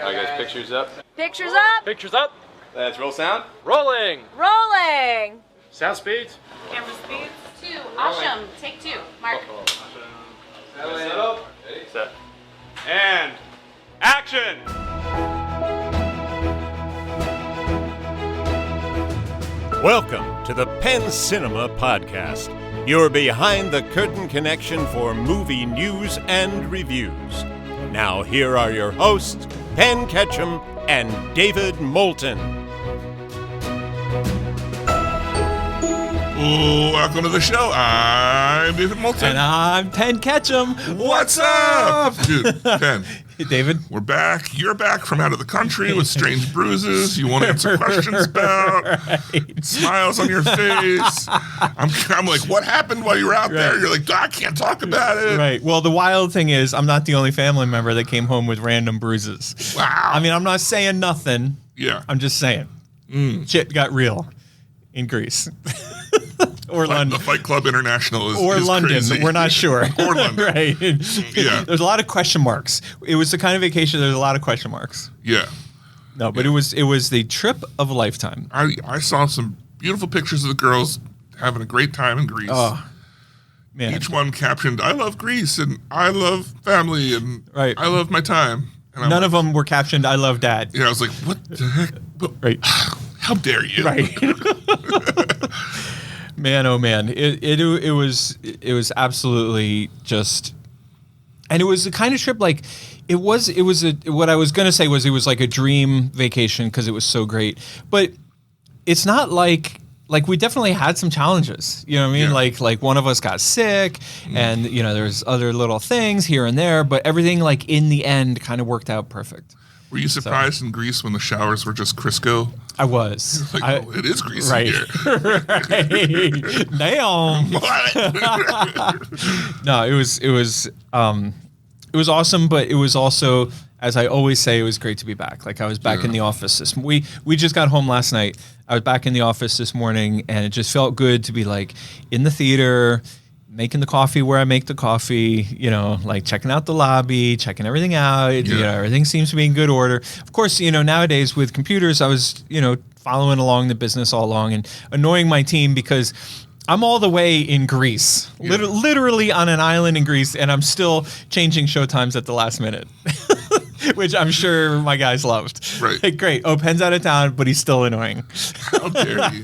All right, guys, pictures up. Pictures up. Pictures up. Let's roll sound. Rolling. Rolling. Sound speeds. Camera speeds. 2. Awesome. Take 2. Mark. Set. And action. Welcome to the Penn Cinema Podcast, your behind-the-curtain connection for movie news and reviews. Now here are your hosts, Penn Catchup and David Moulton. Welcome to the show. I'm David Moulton. And I'm Penn Catchup. What's up? Dude, Penn. Hey, David. We're back. You're back from out of the country with strange bruises you want to answer questions about. Right. Smiles on your face. I'm like, what happened while you were out there? You're like, I can't talk about it. Right. Well, the wild thing is I'm not the only family member that came home with random bruises. Wow. I mean, I'm not saying nothing. Yeah. I'm just saying. Shit got real in Greece. Or London. The Fight Club International is London. crazy. We're not sure. Or London. Right. Yeah. There's a lot of question marks. It was the kind of vacation, there's a lot of question marks. Yeah. No, but it was the trip of a lifetime. I saw some beautiful pictures of the girls having a great time in Greece. Oh, man. Each one captioned, I love Greece, and I love family, and Right. I love my time. And None of them were captioned, I love Dad. Yeah, I was like, what the heck? Right. How dare you? Right. Man, oh man, it was absolutely just, and it was the kind of trip like what I was gonna say was it was like a dream vacation because it was so great, but it's not like we definitely had some challenges, you know what I mean? Yeah. Like one of us got sick, and you know there's other little things here and there, but everything like in the end kind of worked out perfect. Were you surprised in Greece when the showers were just Crisco? I was. Like, it is Greece Right. here. Right. Damn. What? No, it was awesome, but it was also, as I always say, it was great to be back. Like I was back in the office we just got home last night. I was back in the office this morning, and it just felt good to be like in the theater, making the coffee where I make the coffee, you know, like checking out the lobby, checking everything out. You know, everything seems to be in good order. Of course, you know, nowadays with computers, I was, you know, following along the business all along and annoying my team because I'm all the way in Greece, literally on an island in Greece, and I'm still changing show times at the last minute, which I'm sure my guys loved. Right. Like, great. Oh, Penn's out of town, but he's still annoying. How dare you?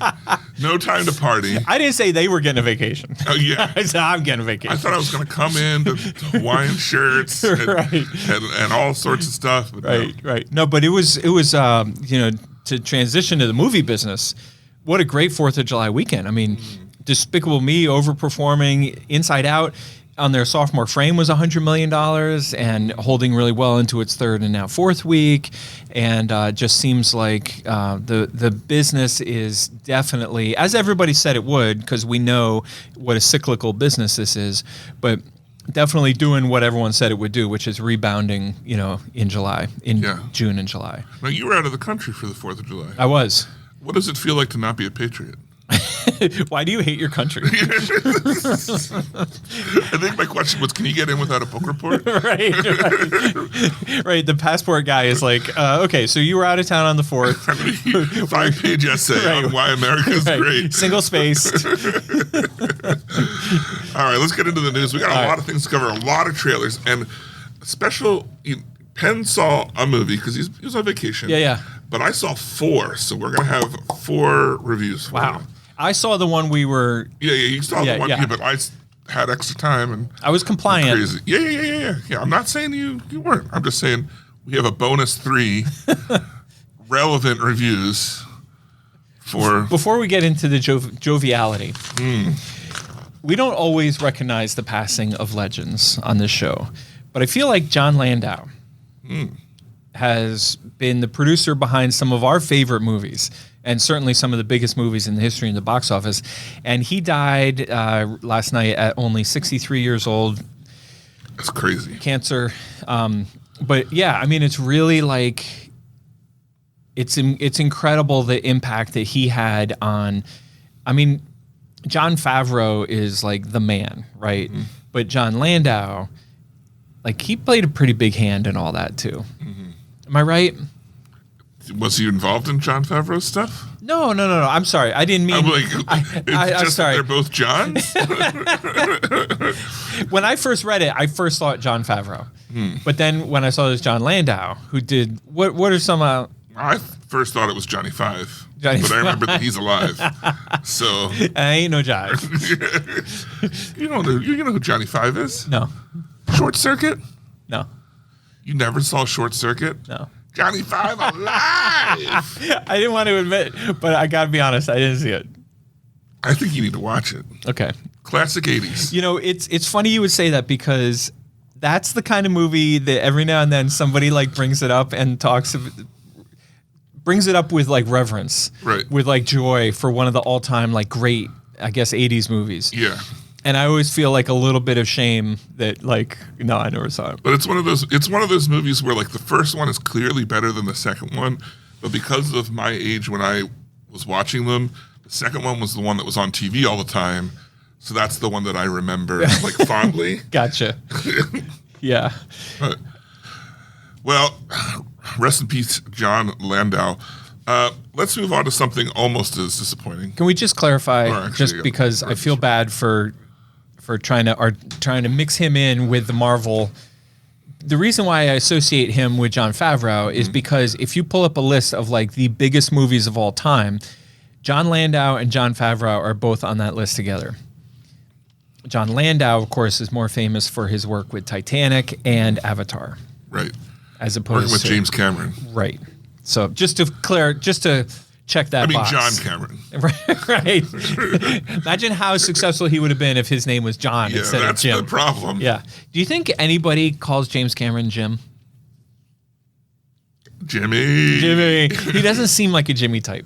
No time to party. I didn't say they were getting a vacation. Oh, yeah. I said I'm getting a vacation. I thought I was going to come in to Hawaiian shirts and, Right. and all sorts of stuff. But Right. No, but it was you know, to transition to the movie business, what a great 4th of July weekend. I mean, Despicable Me overperforming, Inside Out on their sophomore frame was $100 million and holding really well into its 3rd and now 4th week. And just seems like the business is definitely, as everybody said it would, because we know what a cyclical business this is, but definitely doing what everyone said it would do, which is rebounding, you know, in June and July. Now, you were out of the country for the 4th of July. I was. What does it feel like to not be a patriot? Why do you hate your country? I think my question was, can you get in without a book report? Right. Right. The passport guy is like, okay, so you were out of town on the 4th. 5-page essay on why America is great. Single spaced. All right, let's get into the news. We got a lot of things to cover, a lot of trailers, and Penn saw a movie because he was on vacation. Yeah. But I saw 4, so we're going to have 4 reviews for you. I saw the one we were. Yeah, you saw the one, but I had extra time and I was compliant. Crazy. Yeah. I'm not saying you weren't. I'm just saying we have a bonus 3 relevant reviews for. Before we get into the joviality, we don't always recognize the passing of legends on this show, but I feel like John Landau has been the producer behind some of our favorite movies, and certainly some of the biggest movies in the history in the box office. And he died last night at only 63 years old. That's crazy. Cancer. But yeah, I mean, it's really like, it's incredible the impact that he had on, I mean, Jon Favreau is like the man, right? Mm-hmm. But John Landau, like he played a pretty big hand in all that too. Mm-hmm. Am I right? Was he involved in Jon Favreau's stuff? No. I'm sorry. I didn't mean. I'm like, I'm just sorry. That they're both Johns. When I first read it, I first thought Jon Favreau. But then when I saw this John Landau, who did what are some? I first thought it was Johnny Five, Johnny but I remember Five. that he's alive. So I ain't no jive. you know who Johnny Five is? No. Short Circuit. No. You never saw Short Circuit? No. Johnny Five alive. I didn't want to admit, but I gotta be honest, I didn't see it. I think you need to watch it. Okay. Classic 80s. You know, it's funny you would say that because that's the kind of movie that every now and then somebody like brings it up and brings it up with like reverence, Right. with like joy for one of the all-time like great, I guess, 80s movies. Yeah. And I always feel like a little bit of shame that like, no, I never saw it. But it's one of those movies where like the first one is clearly better than the second one, but because of my age when I was watching them, the second one was the one that was on TV all the time. So that's the one that I remember like fondly. Gotcha. Yeah. But, well, rest in peace, John Landau. Let's move on to something almost as disappointing. Can we just clarify, Or actually, just yeah. because I feel bad for trying to mix him in with the Marvel. The reason why I associate him with Jon Favreau is because if you pull up a list of like the biggest movies of all time, John Landau and Jon Favreau are both on that list together. John Landau, of course, is more famous for his work with Titanic and Avatar, Right. as opposed Working with to James Cameron. Right. So just to check that I mean, box. John Cameron. Right. Imagine how successful he would have been if his name was John Yeah, instead of that's Jim. the problem. Yeah. Do you think anybody calls James Cameron Jim? Jimmy. Jimmy. He doesn't seem like a Jimmy type.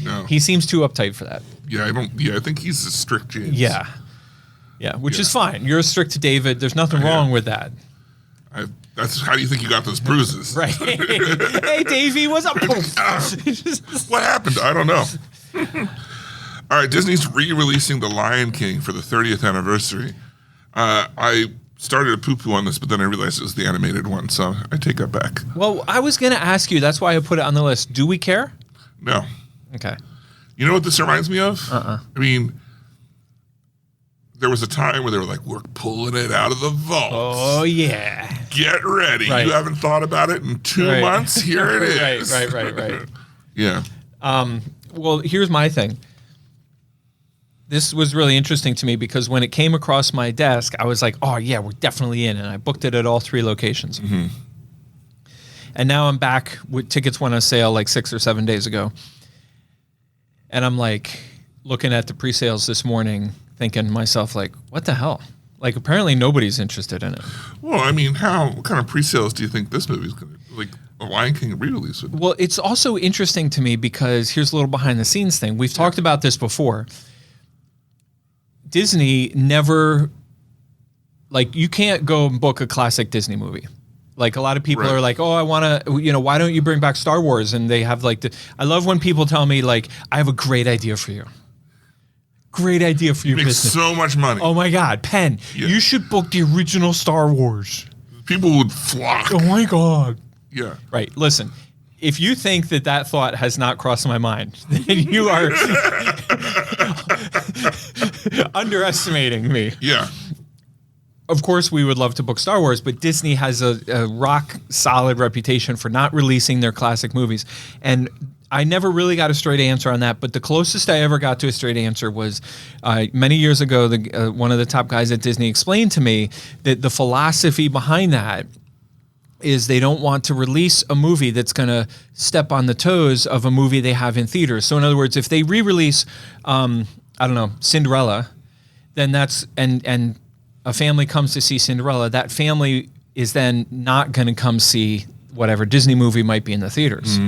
No. He seems too uptight for that. Yeah, I think he's a strict James. Yeah. Yeah, which is fine. You're strict to David. There's nothing wrong with that. That's how do you think you got those bruises? Right. Hey, Davey, what's up? What happened? I don't know. All right, Disney's re-releasing The Lion King for the 30th anniversary. I started to poo-poo on this, but then I realized it was the animated one, so I take that back. Well, I was going to ask you. That's why I put it on the list. Do we care? No. Okay. You know what this reminds me of? I mean, there was a time where they were like, we're pulling it out of the vault. Oh, yeah. Get ready. Right. You haven't thought about it in 2 months? Here it is. Right. Yeah. Well, here's my thing. This was really interesting to me because when it came across my desk, I was like, oh, yeah, we're definitely in. And I booked it at all 3 locations. Mm-hmm. And now I'm back with tickets went on sale like 6 or 7 days ago. And I'm like looking at the pre-sales this morning thinking to myself, like, what the hell? Like, apparently nobody's interested in it. Well, I mean, what kind of pre-sales do you think this movie's going to, like, a Lion King re-release would? Well, it's also interesting to me because here's a little behind-the-scenes thing. We've talked about this before. Disney never, like, you can't go and book a classic Disney movie. Like, a lot of people Right. are like, oh, I want to, why don't you bring back Star Wars? And they have, like, I love when people tell me, like, I have a great idea for you. Great idea for your Makes business. so much money. Oh, my God. Penn, Yeah. you should book the original Star Wars. People would flock. Oh, my God. Yeah. Right. Listen, if you think that thought has not crossed my mind, then you are underestimating me. Yeah. Of course, we would love to book Star Wars, but Disney has a rock solid reputation for not releasing their classic movies. And I never really got a straight answer on that, but the closest I ever got to a straight answer was many years ago, one of the top guys at Disney explained to me that the philosophy behind that is they don't want to release a movie that's going to step on the toes of a movie they have in theaters. So in other words, if they re-release, Cinderella, then that's, and a family comes to see Cinderella, that family is then not going to come see whatever Disney movie might be in the theaters.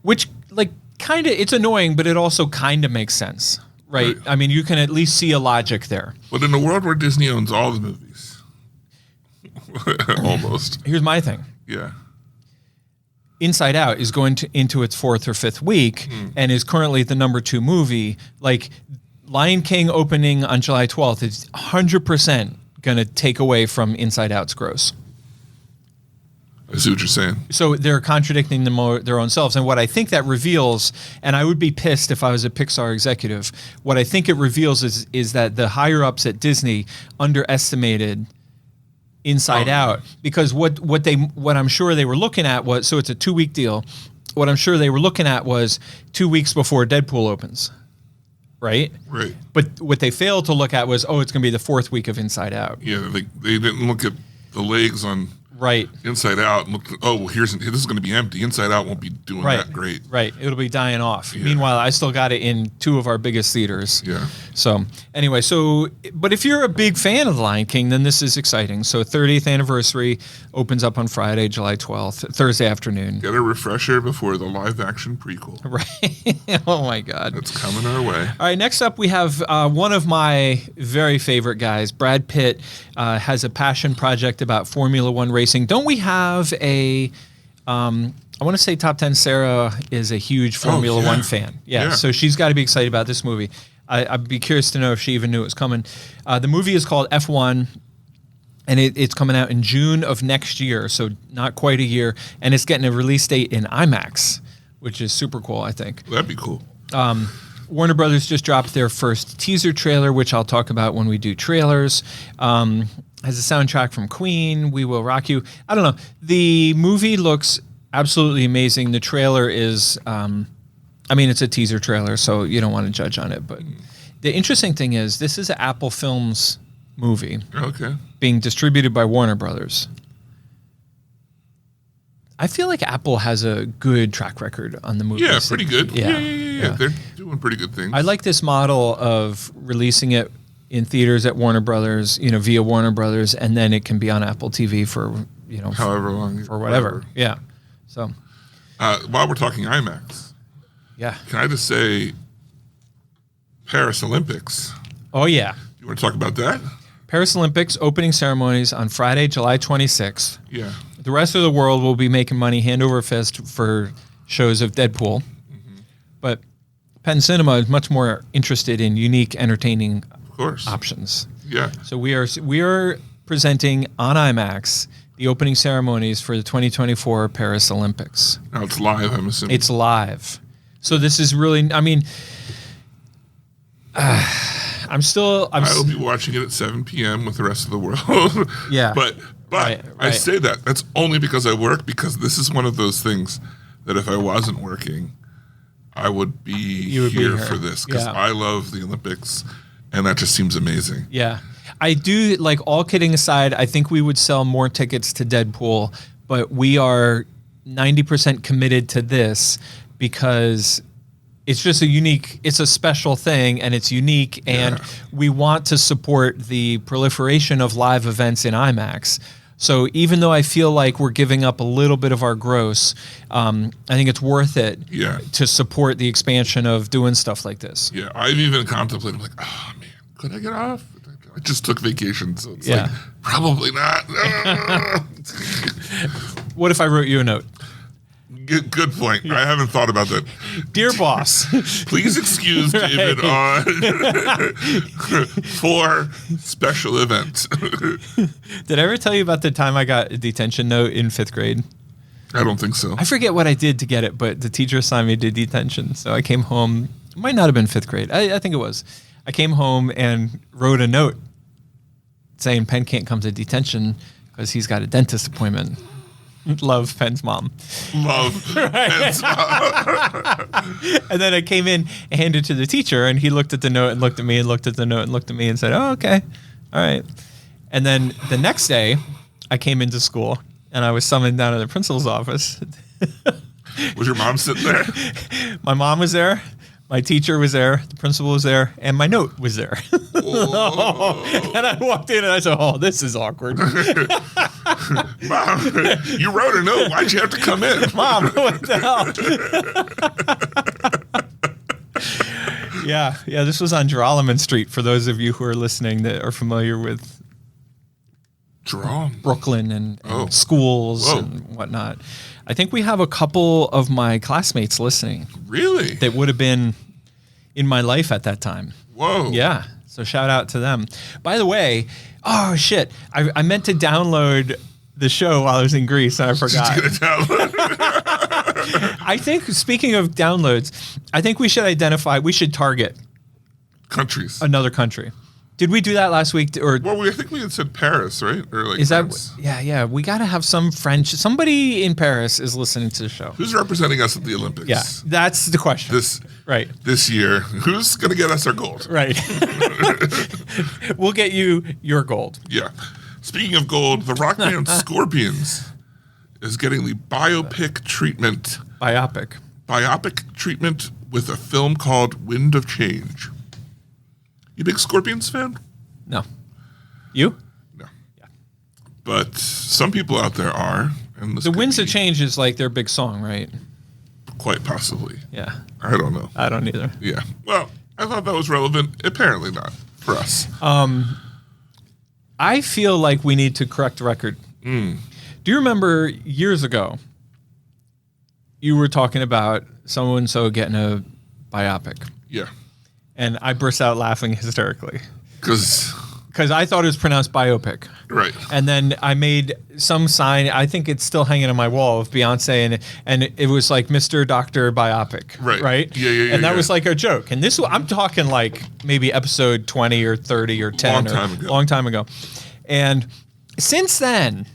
Which, like, kind of, it's annoying, but it also kind of makes sense, right? I mean, you can at least see a logic there. But in a world where Disney owns all the movies, almost. Here's my thing. Yeah. Inside Out is going into its 4th or 5th week and is currently the number 2 movie. Like, Lion King opening on July 12th is 100% going to take away from Inside Out's gross. I see what you're saying. So they're contradicting their own selves. And what I think that reveals, and I would be pissed if I was a Pixar executive, what I think it reveals is that the higher-ups at Disney underestimated Inside Out. Because what I'm sure they were looking at was, so it's a 2-week deal, what I'm sure they were looking at was 2 weeks before Deadpool opens. Right? Right. But what they failed to look at was, it's going to be the 4th week of Inside Out. Yeah, they didn't look at the legs on Right. Inside Out and look. This is going to be empty. Inside Out won't be doing that great. Right. It'll be dying off. Yeah. Meanwhile, I still got it in 2 of our biggest theaters. Yeah. So anyway, but if you're a big fan of The Lion King, then this is exciting. So 30th anniversary opens up on Friday, July 12th, Thursday afternoon. Get a refresher before the live action prequel. Right. Oh my God. That's coming our way. All right, next up we have one of my very favorite guys. Brad Pitt has a passion project about Formula One racing. Don't we have I want to say Top 10 Sarah is a huge Formula One fan. Yeah, so she's got to be excited about this movie. I'd be curious to know if she even knew it was coming. The movie is called F1, and it's coming out in June of next year, so not quite a year, and it's getting a release date in IMAX, which is super cool, I think. That'd be cool. Warner Brothers just dropped their first teaser trailer, which I'll talk about when we do trailers. Has a soundtrack from Queen, We Will Rock You. I don't know. The movie looks absolutely amazing. The trailer is, it's a teaser trailer, so you don't want to judge on it. But the interesting thing is, this is an Apple Films movie being distributed by Warner Brothers. I feel like Apple has a good track record on the movie. Yeah, pretty good. Yeah. They're doing pretty good things. I like this model of releasing it in theaters at Warner Brothers, via Warner Brothers, and then it can be on Apple TV for, however long. For whatever. Yeah. So. While we're talking IMAX. Yeah. Can I just say Paris Olympics? Oh, yeah. You want to talk about that? Paris Olympics opening ceremonies on Friday, July 26th. Yeah. The rest of the world will be making money hand over fist for shows of Deadpool. Mm-hmm. But Penn Cinema is much more interested in unique, entertaining options. Yeah. So we are presenting on IMAX the opening ceremonies for the 2024 Paris Olympics. Now it's live, I'm assuming. It's live. So this is really, I will be watching it at 7 p.m. with the rest of the world. Yeah. But right. I say that's only because I work, because this is one of those things that if I wasn't working, I would be here for this, because I love the Olympics. And that just seems amazing. Yeah. I do, all kidding aside, I think we would sell more tickets to Deadpool, but we are 90% committed to this because it's just it's a special thing, and it's unique, and we want to support the proliferation of live events in IMAX. So even though I feel like we're giving up a little bit of our gross, I think it's worth it to support the expansion of doing stuff like this. Yeah, I've even contemplated, oh man, could I get off? I just took vacation, so it's probably not. What if I wrote you a note? Good point. I haven't thought about that. Dear boss, please excuse David on for special events. Did I ever tell you about the time I got a detention note in 5th grade? I don't think so. I forget what I did to get it, but the teacher assigned me to detention. So I came home. It might not have been 5th grade. I think it was. I came home and wrote a note saying Penn can't come to detention because he's got a dentist appointment. Love, Penn's mom. Love, Penn's mom. And then I came in and handed it to the teacher, and he looked at the note and looked at me and looked at the note and looked at me and said, oh, okay. All right. And then the next day, I came into school, and I was summoned down to the principal's office. Was your mom sitting there? My mom was there. My teacher was there, the principal was there, and my note was there. And I walked in and I said, oh, this is awkward. Mom, you wrote a note. Why'd you have to come in? Mom, what the hell? Yeah, this was on Geralman Street, for those of you who are listening that are familiar with Brooklyn and schools and whatnot. I think we have a couple of my classmates listening. Really? That would have been in my life at that time. Whoa. Yeah. So shout out to them. By the way, oh shit, I meant to download the show while I was in Greece, and I forgot. Just get a download. I think, speaking of downloads, I think we should target Countries. another country. Did we do that last week? Or Well, I think we had said Paris, right? Or like is that? France. Yeah. We got to have some French. Somebody in Paris is listening to the show. Who's representing us at the Olympics? Yeah, that's the question. Right. This year. Who's going to get us our gold? Right. We'll get you your gold. Yeah. Speaking of gold, the rock band Scorpions is getting the biopic treatment with a film called Wind of Change. You big Scorpions fan? No. You? No. Yeah. But some people out there are. And The Winds of Change is like their big song, right? Quite possibly. Yeah. I don't know. I don't either. Yeah. Well, I thought that was relevant. Apparently not for us. I feel like we need to correct the record. Do you remember years ago, you were talking about so-and-so getting a biopic? Yeah. And I burst out laughing hysterically. Because I thought it was pronounced biopic. Right. And then I made some sign, I think it's still hanging on my wall, of Beyonce, and it was like Mr. Dr. Biopic. Right. Right? Yeah. And that was like a joke. And this, I'm talking like maybe episode 20 or 30 or 10. Long time ago. And since then,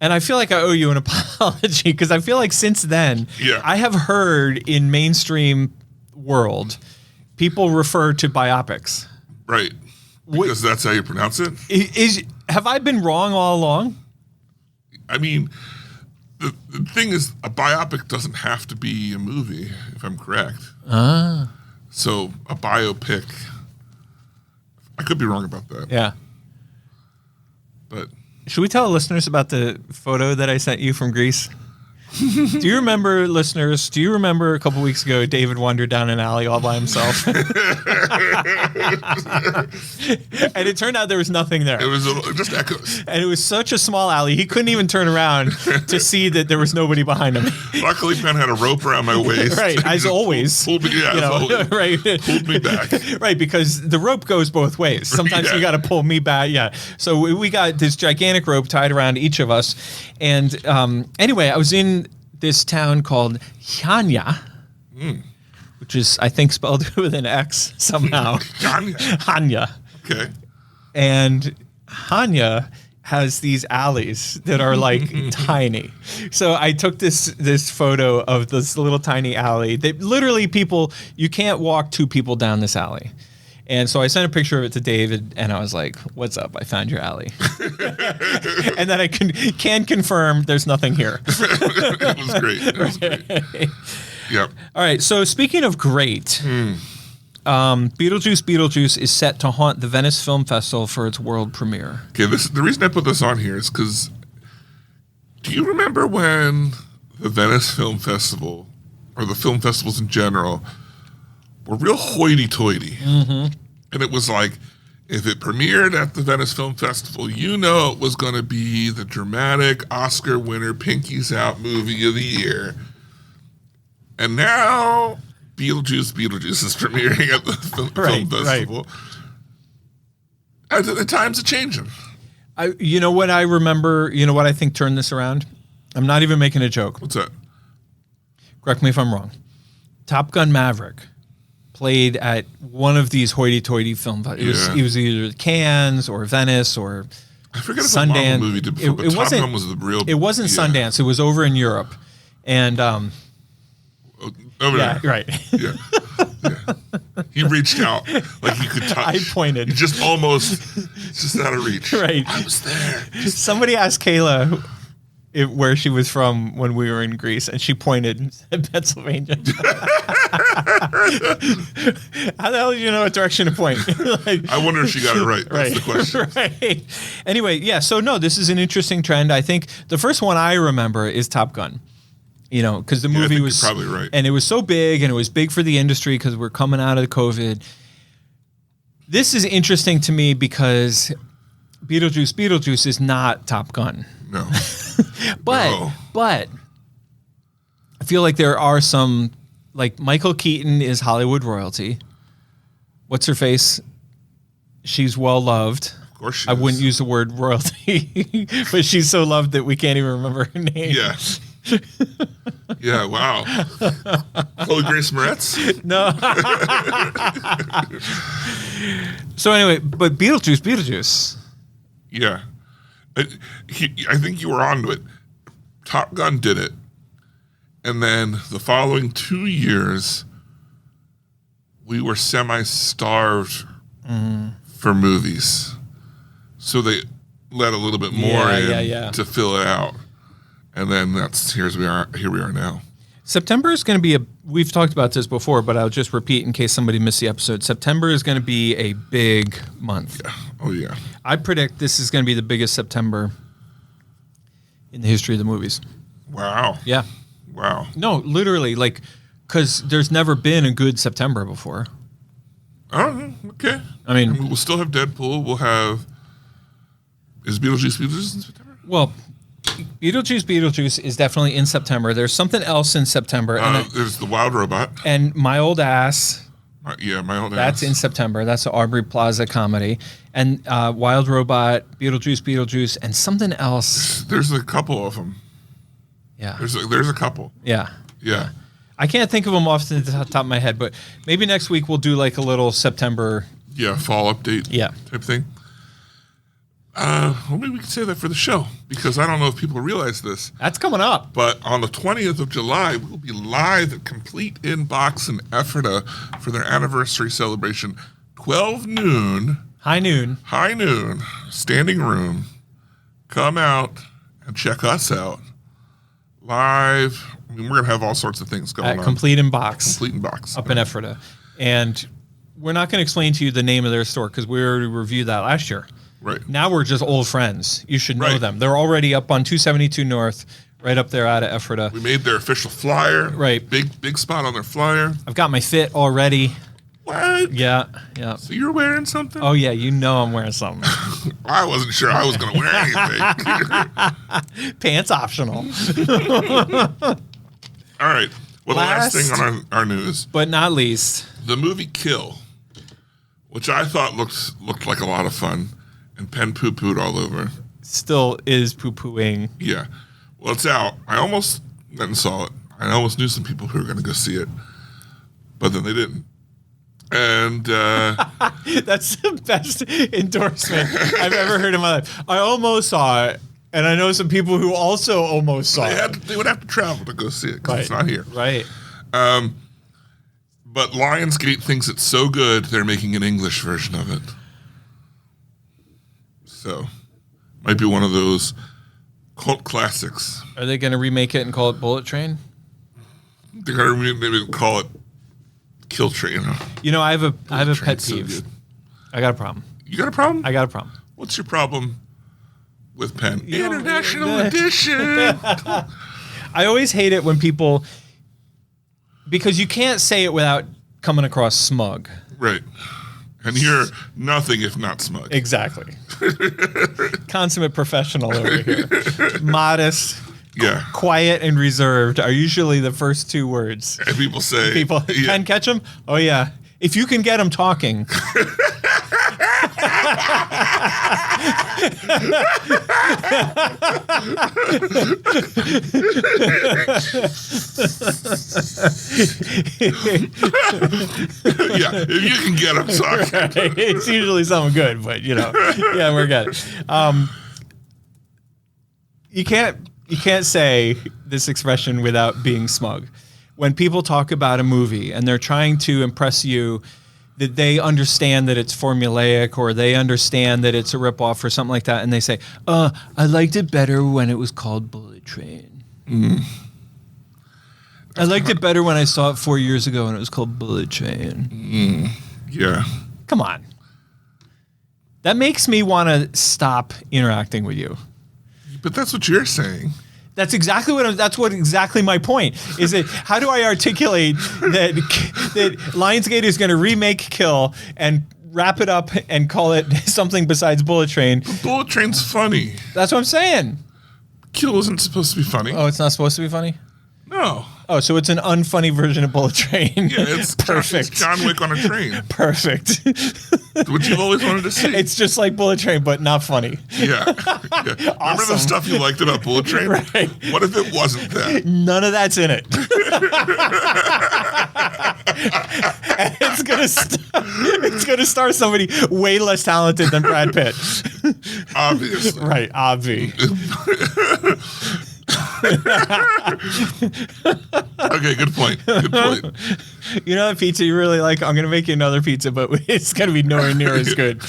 and I feel like I owe you an apology, because I feel like since then, I have heard in mainstream world, people refer to biopics. Right. Because that's how you pronounce it? Have I been wrong all along? I mean, the thing is, a biopic doesn't have to be a movie, if I'm correct. So a biopic, I could be wrong about that. Yeah. But should we tell listeners about the photo that I sent you from Greece? Do you remember, listeners, a couple weeks ago, David wandered down an alley all by himself? And it turned out there was nothing there. It was just echoes. And it was such a small alley, he couldn't even turn around to see that there was nobody behind him. Luckily, Ben had a rope around my waist. Right, as always. Pulled me, as always. Right. Pulled me back. Right, because the rope goes both ways. Sometimes you got to pull me back. Yeah. So we got this gigantic rope tied around each of us. And anyway, I was in this town called Hanya, which is, I think, spelled with an X somehow. Hanya. Okay. And Hanya has these alleys that are like tiny. So I took this photo of this little tiny alley that literally you can't walk two people down this alley. And so I sent a picture of it to David, and I was like, "What's up? I found your alley." And then I can confirm there's nothing here. It was great. It was great. Yep. All right. So speaking of great, Beetlejuice is set to haunt the Venice Film Festival for its world premiere. Okay. The reason I put this on here is because, do you remember when the Venice Film Festival, or the film festivals in general, were real hoity-toity? And it was like, if it premiered at the Venice Film Festival, it was going to be the dramatic Oscar winner, Pinky's Out movie of the year. And now Beetlejuice is premiering at the film festival. The times are changing. You know what I remember? You know what I think turned this around? I'm not even making a joke. What's that? Correct me if I'm wrong. Top Gun Maverick played at one of these hoity-toity film festivals. It was either Cannes or Venice or I forget if Sundance. The Marvel movie did before, but Top Gun was the real. It wasn't Sundance. It was over in Europe, and over there. Right. Yeah. He reached out like he could touch. I pointed. He just out of reach. Right. I was there. Somebody asked Kayla where she was from when we were in Greece, and she pointed and said Pennsylvania. How the hell did you know what direction to point? I wonder if she got it right. That's the question. Right. Anyway, so no, this is an interesting trend. I think the first one I remember is Top Gun. Because the movie was you're probably right, and it was so big, and it was big for the industry because we're coming out of the COVID. This is interesting to me because Beetlejuice is not Top Gun. No. But I feel like there are some, like Michael Keaton is Hollywood royalty. What's her face? She's well loved. Of course she I is. wouldn't use the word royalty, but she's so loved that we can't even remember her name. Yeah. Yeah, wow. Chloe Grace Moretz? No. So anyway, but Beetlejuice. Yeah. I think you were onto it. Top Gun did it. And then the following 2 years, we were semi-starved for movies. So they let a little bit more to fill it out. And then here we are now. September is going to be we've talked about this before, but I'll just repeat in case somebody missed the episode. September is going to be a big month. Yeah. Oh, yeah. I predict this is going to be the biggest September in the history of the movies. Wow. Yeah. Wow. No, literally, because there's never been a good September before. Oh, okay. I mean, We'll still have Deadpool. We'll have... Is Beetlejuice in September? well, Beetlejuice is definitely in September. There's something else in September. There's the Wild Robot. And My Old Ass... My Old Ass. That's in September. That's the Aubrey Plaza comedy. And Wild Robot, Beetlejuice, and something else. There's a couple of them. Yeah. There's a couple. Yeah. Yeah. I can't think of them off the top of my head, but maybe next week we'll do like a little September. Yeah, fall update type thing. Well, maybe we can say that for the show, because I don't know if people realize this. That's coming up. But on the 20th of July, we'll be live at Complete Inbox in Ephrata for their anniversary celebration. 12 noon. High noon. Standing room. Come out and check us out. Live. I mean, we're going to have all sorts of things going on. Complete Inbox. Complete Inbox. Up in Ephrata. And we're not going to explain to you the name of their store because we already reviewed that last year. Right. Now we're just old friends. You should know them. They're already up on 272 North, right up there out of Ephrata. We made their official flyer. Right. Big spot on their flyer. I've got my fit already. What? Yeah. So you're wearing something? Oh, yeah. You know I'm wearing something. I wasn't sure I was going to wear anything. Pants optional. All right. Well, the last thing on our news. But not least. The movie Kill, which I thought looked like a lot of fun. And Penn poo-pooed all over. Still is poo-pooing. Yeah. Well, it's out. I almost went and saw it. I almost knew some people who were going to go see it. But then they didn't. And that's the best endorsement I've ever heard in my life. I almost saw it. And I know some people who also almost saw it. They would have to travel to go see it because it's not here. Right. But Lionsgate thinks it's so good, they're making an English version of it. So, might be one of those cult classics. Are they going to remake it and call it Bullet Train? They're going to maybe call it Kill Train. You know, I have a pet So peeve. good. I got a problem. You got a problem? I got a problem. What's your problem with Penn? You know, International Edition. I always hate it when people, because you can't say it without coming across smug. Right. And you're nothing if not smug. Exactly. Consummate professional over here. Modest, quiet, and reserved are usually the first two words. And people say... Can catch them? Oh, yeah. If you can get them talking. Yeah, if you can get them talking. Right. It's usually something good, but, yeah, we're good. You can't say this expression without being smug. When people talk about a movie and they're trying to impress you that they understand that it's formulaic or they understand that it's a ripoff or something like that, and they say, I liked it better when it was called Bullet Train. I liked it better when I saw it 4 years ago and it was called Bullet Train. Yeah. Come on. That makes me want to stop interacting with you. But that's what you're saying. That's exactly exactly my point is that how do I articulate that Lionsgate is going to remake Kill and wrap it up and call it something besides Bullet Train? But Bullet Train's funny. That's what I'm saying. Kill isn't supposed to be funny. Oh, it's not supposed to be funny? No. Oh, so it's an unfunny version of Bullet Train. Yeah, it's perfect. It's John Wick on a train. Perfect. Which you've always wanted to see. It's just like Bullet Train, but not funny. Yeah. Remember Awesome. the stuff you liked about Bullet Train? Right. What if it wasn't that? None of that's in it. And it's gonna star somebody way less talented than Brad Pitt. Obviously. Right, obvi. Okay, good point. Good point. You know that pizza you really like? I'm gonna make you another pizza, but it's gonna be nowhere near as good.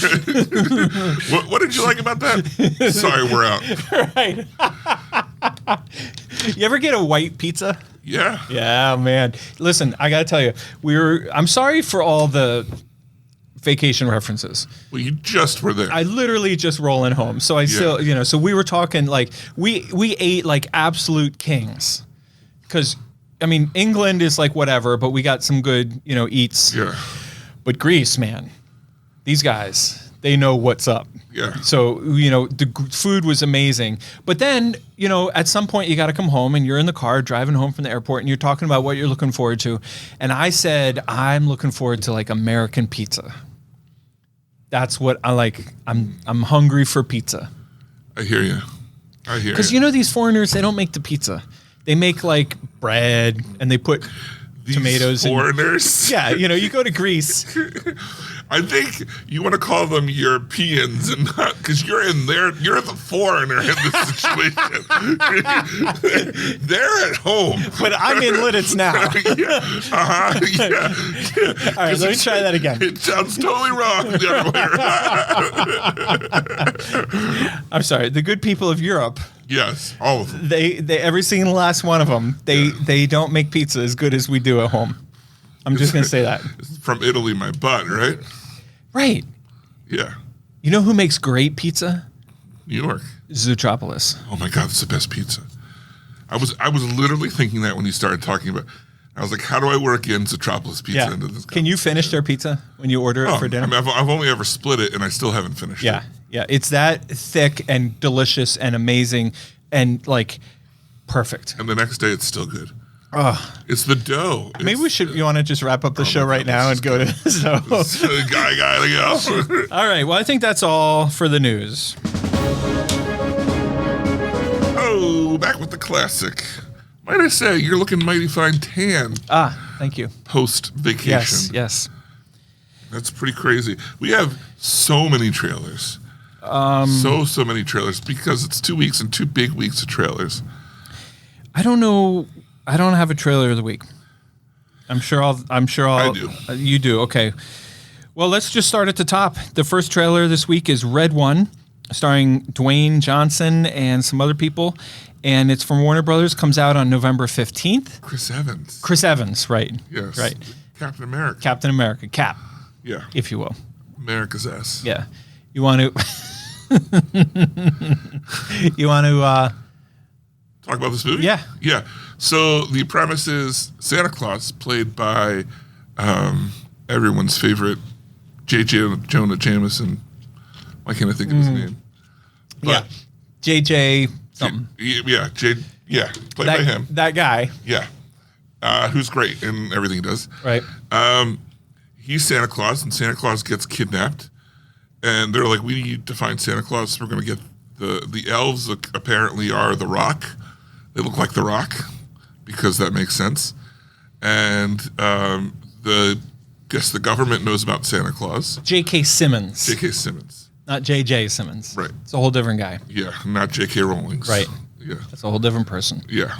What did you like about that? Sorry, we're out. Right. You ever get a white pizza? Yeah. Yeah, man. Listen, I gotta tell you, I'm sorry for all the vacation references. Well, you just were there. I literally just rolling home. So I still, so we were talking like we ate like absolute kings. Cause I mean, England is like whatever, but we got some good, eats. Yeah. But Greece, man, these guys, they know what's up. Yeah. So, the food was amazing. But then, at some point you got to come home and you're in the car driving home from the airport and you're talking about what you're looking forward to. And I said, I'm looking forward to like American pizza. That's what I like. I'm hungry for pizza. I hear you. Because these foreigners, they don't make the pizza. They make like bread and they put tomatoes. Foreigners. Yeah, you go to Greece. I think you want to call them Europeans and not because you're in there. You're the foreigner in this situation. They're at home, But I'm in Lidditz now. Yeah. Yeah. All right, let me try that again. It sounds totally wrong the other way around. I'm sorry. The good people of Europe, Yes, all of them. they every single last one of them, they don't make pizza as good as we do at home. I'm just going to say that. This is from Italy, my butt, right? Right. Yeah. You know who makes great pizza? New York. Zootropolis. Oh my God, it's the best pizza. I was literally thinking that when you started talking about. I was like, how do I work in Zootropolis pizza into this? Can you finish their pizza when you order it for dinner? I mean, I've only ever split it, and I still haven't finished it. Yeah. It's that thick and delicious and amazing and like perfect. And the next day, it's still good. Oh. It's the dough. Maybe you want to just wrap up the show right now and go to Guy, All right. Well, I think that's all for the news. Oh, back with the classic. Might I say, you're looking mighty fine tan Thank you. post-vacation. Yes. That's pretty crazy. We have so many trailers. So many trailers because it's 2 weeks and 2 big weeks of trailers. I don't know. I don't have a trailer of the week. I'm sure I'll. I do. You do. Okay. Well, let's just start at the top. The first trailer this week is Red One, starring Dwayne Johnson and some other people, and it's from Warner Brothers. Comes out on November 15th. Chris Evans. Chris Evans, right? Yes. Right. Captain America. Captain America, Cap, Yeah. if you will. America's ass. Yeah. You want to? You want to? Talk about this movie? Yeah. Yeah. So the premise is Santa Claus, played by everyone's favorite J.J. Jonah Jameson. Why can't I think of his name? Yeah. JJ something. Played by him. That guy. Yeah. Who's great in everything he does. Right. He's Santa Claus, and Santa Claus gets kidnapped. And they're like, we need to find Santa Claus. So we're going to get the elves apparently are the Rock. They look like the Rock because that makes sense. And the government knows about Santa Claus. J.K. Simmons. J.K. Simmons. Not J.J. Simmons. Right. It's a whole different guy. Yeah, not J.K. Rowling's. Right. Yeah. That's a whole different person. Yeah.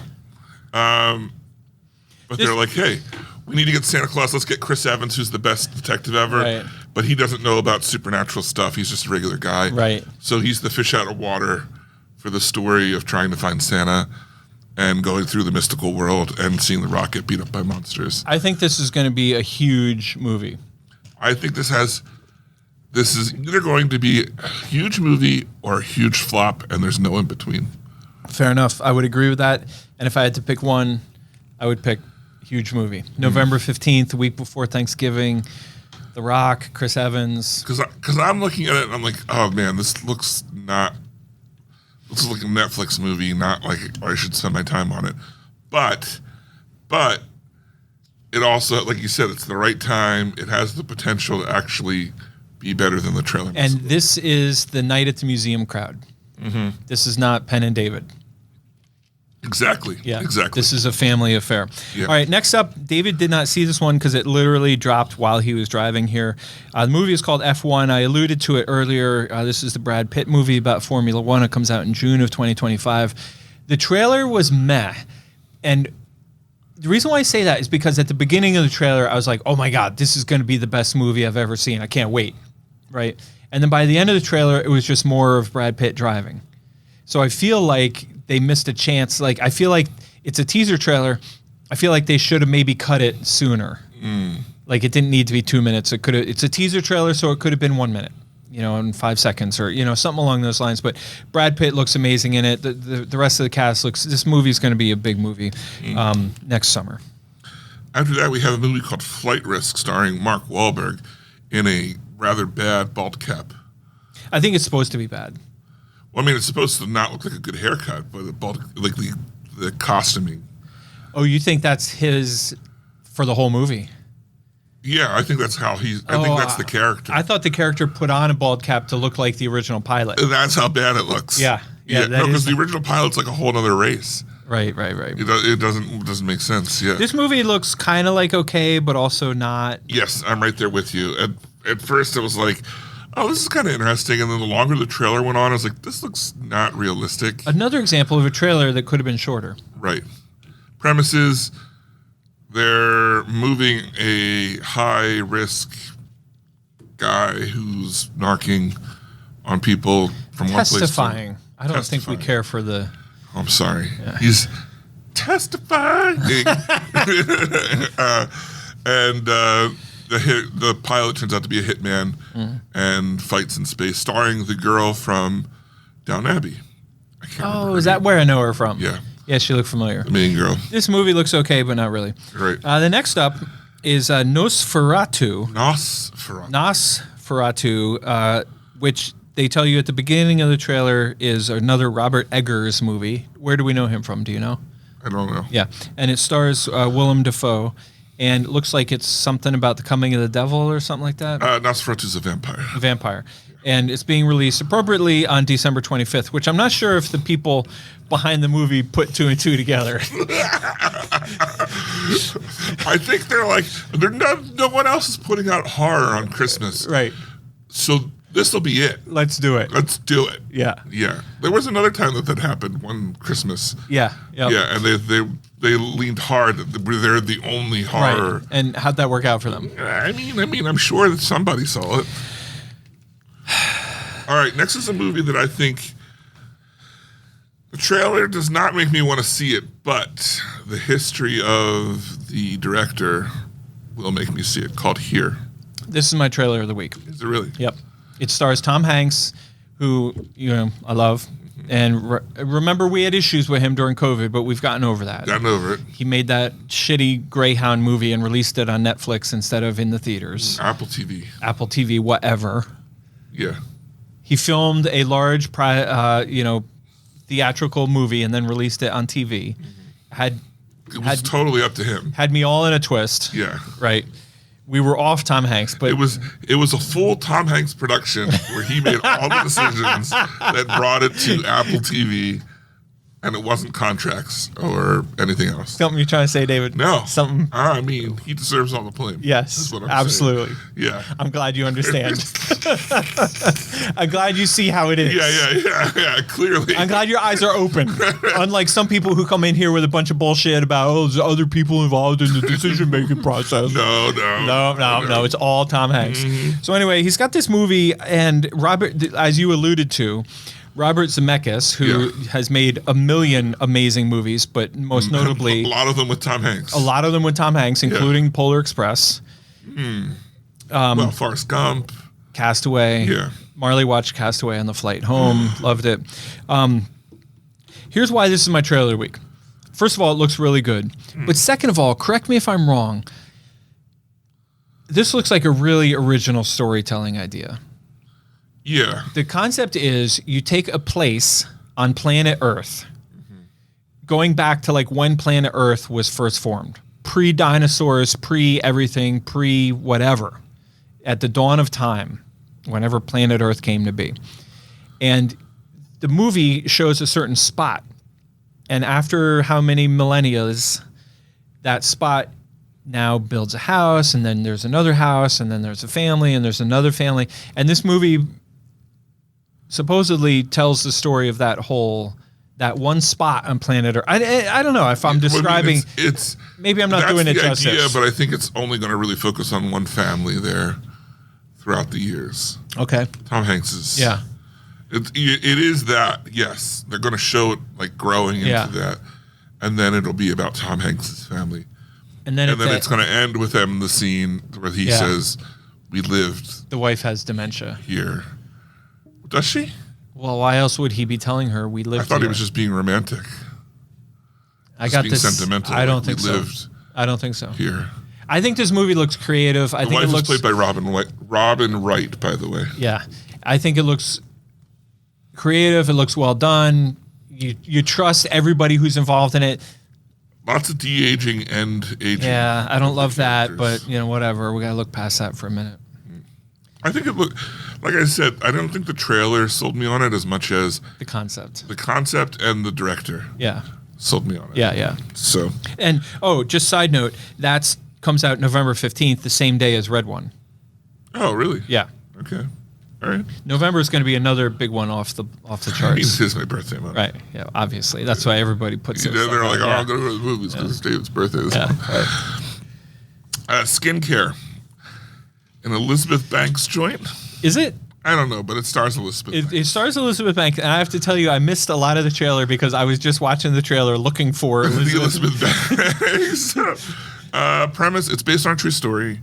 But they're like, hey, we need to get Santa Claus. Let's get Chris Evans, who's the best detective ever. Right. But he doesn't know about supernatural stuff. He's just a regular guy. Right. So he's the fish out of water for the story of trying to find Santa and going through the mystical world and seeing the Rock get beat up by monsters. I think this is going to be a huge movie. I think this is either going to be a huge movie or a huge flop, and there's no in between. Fair enough. I would agree with that. And if I had to pick one, I would pick huge movie. November 15th, the week before Thanksgiving. The Rock, Chris Evans. Because I'm looking at it and I'm like, oh man, this looks like a Netflix movie, not like I should spend my time on it. But but it also, like you said, it's the right time. It has the potential to actually be better than the trailer. And this is the Night at the Museum crowd. Mm-hmm. This is not Penn and David. Exactly. Yeah, exactly. This is a family affair. Yeah. All right, next up, David did not see this one because it literally dropped while he was driving here. The movie is called F1. I alluded to it earlier. This is the Brad Pitt movie about Formula One. It comes out in June of 2025. The trailer was meh. And the reason why I say that is because at the beginning of the trailer, I was like, oh my God, this is going to be the best movie I've ever seen. I can't wait. Right? And then by the end of the trailer, it was just more of Brad Pitt driving. So I feel like they missed a chance. Like, I feel like it's a teaser trailer. I feel like they should have maybe cut it sooner. Like, it didn't need to be 2 minutes. It's a teaser trailer, so it could have been 1 minute, in 5 seconds or, something along those lines. But Brad Pitt looks amazing in it. The rest of the cast this movie's going to be a big movie next summer. After that, we have a movie called Flight Risk starring Mark Wahlberg in a rather bad bald cap. I think it's supposed to be bad. Well, I mean, it's supposed to not look like a good haircut, but the costuming. Oh, you think that's his for the whole movie? Yeah, I think that's how he's. I think that's the character. I thought the character put on a bald cap to look like the original pilot. That's how bad it looks. Yeah. No, because the original pilot's like a whole other race. Right. It doesn't make sense. Yeah. This movie looks kind of like okay, but also not. Yes, I'm right there with you. At first, it was like, oh, this is kind of interesting. And then the longer the trailer went on, I was like, this looks not realistic. Another example of a trailer that could have been shorter. Right. Premises, they're moving a high-risk guy who's narking on people from one place to testifying. I don't think we care for the... I'm sorry. Yeah. He's testifying. The pilot turns out to be a hitman and fights in space, starring the girl from Downton Abbey. I can't remember. Is that where I know her from? Yeah. Yeah, she looked familiar. The main girl. This movie looks okay, but not really. Right. The next up is Nosferatu. Nosferatu, which they tell you at the beginning of the trailer is another Robert Eggers movie. Where do we know him from? Do you know? I don't know. Yeah, and it stars Willem Dafoe, and it looks like it's something about the coming of the devil or something like that. Nosferatu's a vampire. A vampire. And it's being released appropriately on December 25th, which I'm not sure if the people behind the movie put 2 and 2 together. I think they're like, no one else is putting out horror on Christmas. Right. So this will be it. Let's do it. Let's do it. Yeah. Yeah. There was another time that happened, one Christmas. Yeah. Yep. Yeah, and they leaned hard that they're the only horror. Right. And how'd that work out for them? I mean, I'm sure that somebody saw it. All right, next is a movie that I think the trailer does not make me want to see it, but the history of the director will make me see it, called Here. This is my trailer of the week. Is it really? Yep. It stars Tom Hanks, who, I love. And remember, we had issues with him during COVID, but we've gotten over that. Gotten over it. He made that shitty Greyhound movie and released it on Netflix instead of in the theaters. Apple TV. Apple TV, whatever. Yeah. He filmed a large, theatrical movie and then released it on TV. It was totally up to him. Had me all in a twist. Yeah. Right. We were off Tom Hanks, but it was a full Tom Hanks production where he made all the decisions that brought it to Apple TV, and it wasn't contracts or anything else. Something you're trying to say, David? No. Something. I mean, he deserves all the blame. Yes, is what I'm absolutely. saying. Yeah. I'm glad you understand. I'm glad you see how it is. Yeah, clearly. I'm glad your eyes are open. Unlike some people who come in here with a bunch of bullshit about, there's other people involved in the decision-making process. No. It's all Tom Hanks. Mm-hmm. So anyway, he's got this movie, and Robert, as you alluded to, Robert Zemeckis, who has made a million amazing movies, but most notably... a lot of them with Tom Hanks. Including Polar Express. Forrest Gump. Castaway. Yeah. Marley watched Castaway on the flight home. Loved it. Here's why this is my trailer of the week. First of all, it looks really good. But second of all, correct me if I'm wrong, this looks like a really original storytelling idea. Yeah. The concept is you take a place on planet Earth, going back to like when planet Earth was first formed, pre-dinosaurs, pre-everything, pre-whatever, at the dawn of time, whenever planet Earth came to be. And the movie shows a certain spot. And after how many millennia, that spot now builds a house, and then there's another house, and then there's a family, and there's another family. And this movie supposedly tells the story of that one spot on planet Earth. I don't know if I'm describing. It's maybe I'm not doing it justice. Idea, but I think it's only going to really focus on one family there throughout the years. Okay. Tom Hanks's. Yeah. It is that, yes. They're going to show it like growing into that. And then it'll be about Tom Hanks's family. And then it's going to end with them in the scene where he says, we lived. The wife has dementia. Here. Does she? Well, why else would he be telling her we lived I thought here? he was just being romantic. I got being this. Sentimental. I don't think we so. Lived I don't think so. here. I think this movie looks creative. I The think wife it looks is played by Robin Wright, by the way. Yeah. I think it looks creative. It looks well done. You trust everybody who's involved in it. Lots of de-aging and aging. Yeah, I don't love that, characters. but whatever. We got to look past that for a minute. I think it looked, like I said, I don't think the trailer sold me on it as much as The concept. the concept and the director Yeah. sold me on it. Yeah. So, And just side note, that comes out November 15th, the same day as Red One. oh, really? Yeah. Okay. All right. November is going to be another big one off the I mean, charts. it is my birthday month. Right. Yeah. Obviously, that's why everybody puts it. They're like, I'm going to go to the movies because it's David's birthday this month. Right. Skincare. An Elizabeth Banks joint? Is it? I don't know, but it stars Elizabeth Banks. It stars Elizabeth Banks, and I have to tell you, I missed a lot of the trailer because I was just watching the trailer looking for The Elizabeth Banks. Premise, it's based on a true story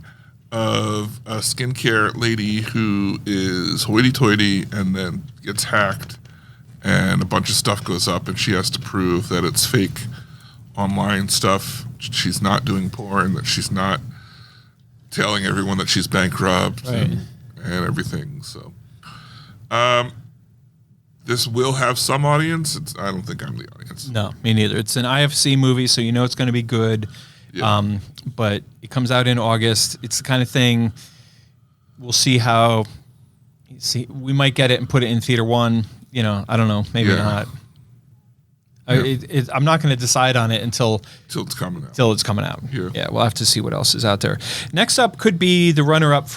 of a skincare lady who is hoity-toity and then gets hacked and a bunch of stuff goes up and she has to prove that it's fake online stuff. She's not doing porn, that she's not telling everyone that she's bankrupt and everything. So this will have some audience. I don't think I'm the audience. No, me neither. It's an IFC movie, so you know it's going to be good. Yeah. But it comes out in August. It's the kind of thing we'll see how. We might get it and put it in theater one. I don't know. Maybe not. Yeah. I'm not going to decide on it until it's coming out. Till it's coming out. Yeah. We'll have to see what else is out there. Next up could be the runner-up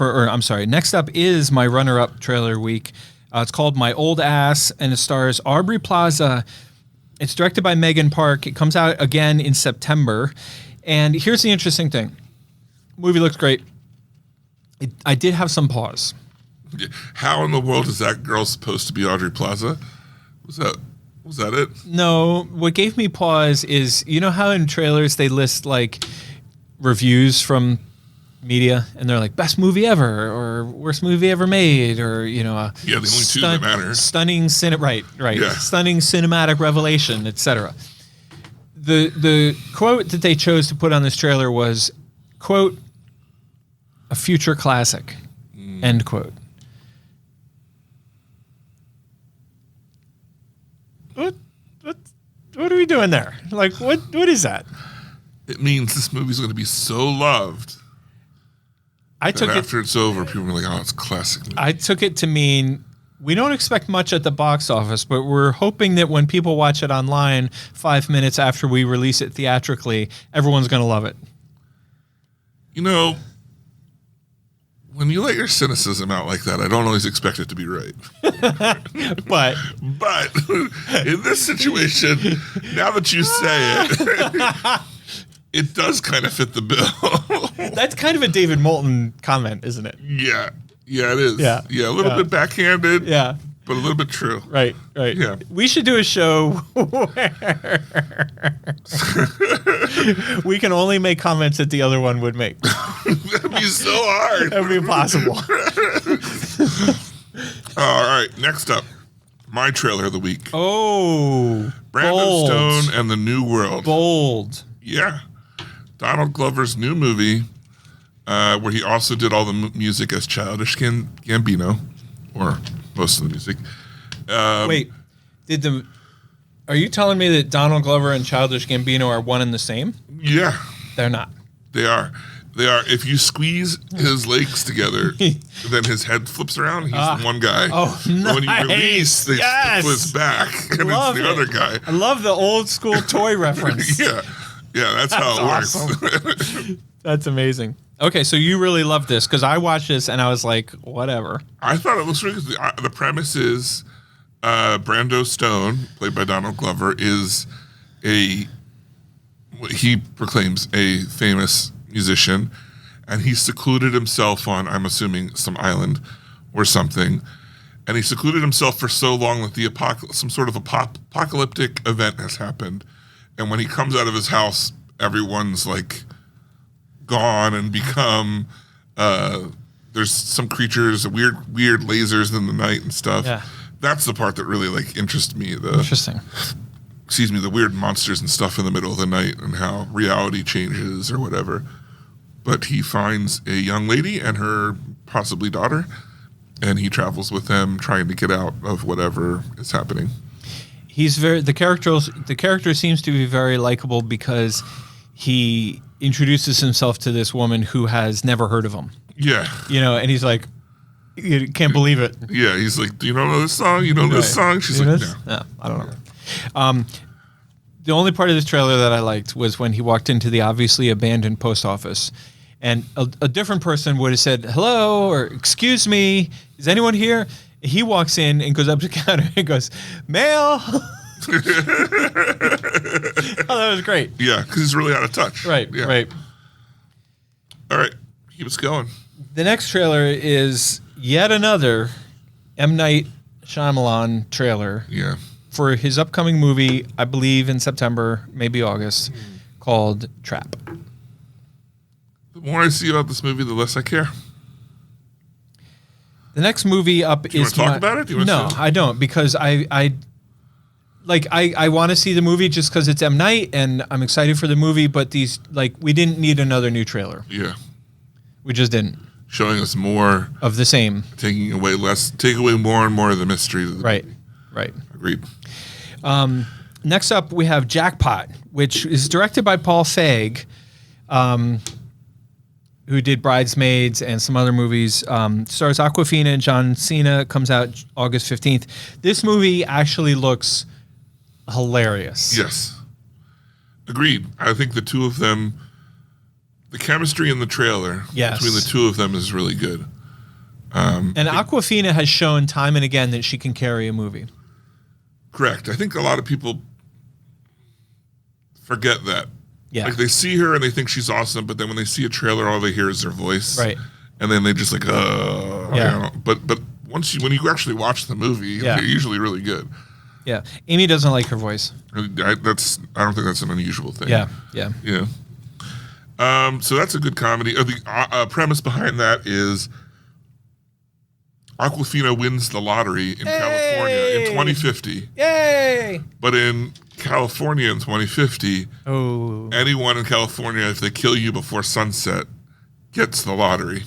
next up is my runner-up trailer week. It's called My Old Ass, and it stars Aubrey Plaza. It's directed by Megan Park. It comes out again in September. And here's the interesting thing. Movie looks great. I did have some pause. Yeah. How in the world is that girl supposed to be Aubrey Plaza? Was that it? No, what gave me pause is, you know how in trailers they list like reviews from media and they're like best movie ever or worst movie ever made or the only two that matter. Stunning Yeah. stunning cinematic revelation, etc. The quote that they chose to put on this trailer was, quote, a future classic, end quote. What are we doing there? Like, what is that? It means this movie's going to be so loved that after it's over, people are like, oh, it's a classic movie. I took it to mean we don't expect much at the box office, but we're hoping that when people watch it online 5 minutes after we release it theatrically, everyone's going to love it. When you let your cynicism out like that, I don't always expect it to be right. But in this situation, now that you say it, it does kind of fit the bill. that's kind of a David Moulton comment, isn't it? Yeah, it is. Yeah. A little bit backhanded. Yeah. But a little bit true. Right. Yeah. We should do a show where we can only make comments that the other one would make. That'd be so hard. That would be impossible. All right, next up, my trailer of the week. Oh, Brandon bold. Stone and the New World. Bold. Yeah. Donald Glover's new movie, where he also did all the music as Childish Gambino, or most of the music. Wait, Are you telling me that Donald Glover and Childish Gambino are one and the same? Yeah, They're not. they are. They are. If you squeeze his legs together, then his head flips around. He's the one guy. Oh, But when you nice. release, they Yes. flip his back, and Love it's the it. other guy. I love the old school toy reference. Yeah, that's how it works. That's amazing. Okay, so you really love this because I watched this and I was like, whatever. I thought it was really good. The premise is Brando Stone, played by Donald Glover, is what he proclaims a famous musician, and he secluded himself on, I'm assuming, some island or something, and he secluded himself for so long that some sort of apocalyptic event has happened, and when he comes out of his house, everyone's like gone and become there's some creatures, weird lasers in the night and stuff. Yeah. That's the part that really like interests me. Interesting. The weird monsters and stuff in the middle of the night and how reality changes or whatever. But he finds a young lady and her possibly daughter, and he travels with them trying to get out of whatever is happening. The character seems to be very likable because he introduces himself to this woman who has never heard of him. Yeah. And he's like, you can't believe it. Yeah, he's like, do you know this song? You know this song? She's like, no. No, I don't know. The only part of this trailer that I liked was when he walked into the obviously abandoned post office, and a different person would have said, hello, or excuse me, is anyone here? He walks in and goes up to the counter and goes, mail. Oh, that was great. Yeah, because he's really out of touch. Right, Yeah. right. All right, keep us going. The next trailer is yet another M. Night Shyamalan trailer Yeah. for his upcoming movie, I believe in September, maybe August, called Trap. The more I see about this movie, the less I care. The next movie up you is wanna talk about it? Do you wanna no, say it? I don't, because I want to see the movie just because it's M. Night and I'm excited for the movie, but we didn't need another new trailer. Yeah. We just didn't. Showing us more, Of the same. take away more and more of the mystery. Right. Agreed. Next up, we have Jackpot, which is directed by Paul Feig, who did Bridesmaids and some other movies. Stars Awkwafina and John Cena. Comes out August 15th. This movie actually looks hilarious. Yes. Agreed. I think the two of them, the chemistry in the trailer between the two of them is really good. And Awkwafina has shown time and again that she can carry a movie. Correct. I think a lot of people forget that. Yeah. Like they see her and they think she's awesome, but then when they see a trailer, all they hear is her voice. Right. And then they just like, Yeah. you know. But when you actually watch the movie, Yeah. they're usually really good. Yeah. Amy doesn't like her voice. I don't think that's an unusual thing. Yeah. Yeah. So that's a good comedy. The premise behind that is Awkwafina wins the lottery in California in 2050. Yay! But in California in 2050, Oh. anyone in California, if they kill you before sunset, gets the lottery.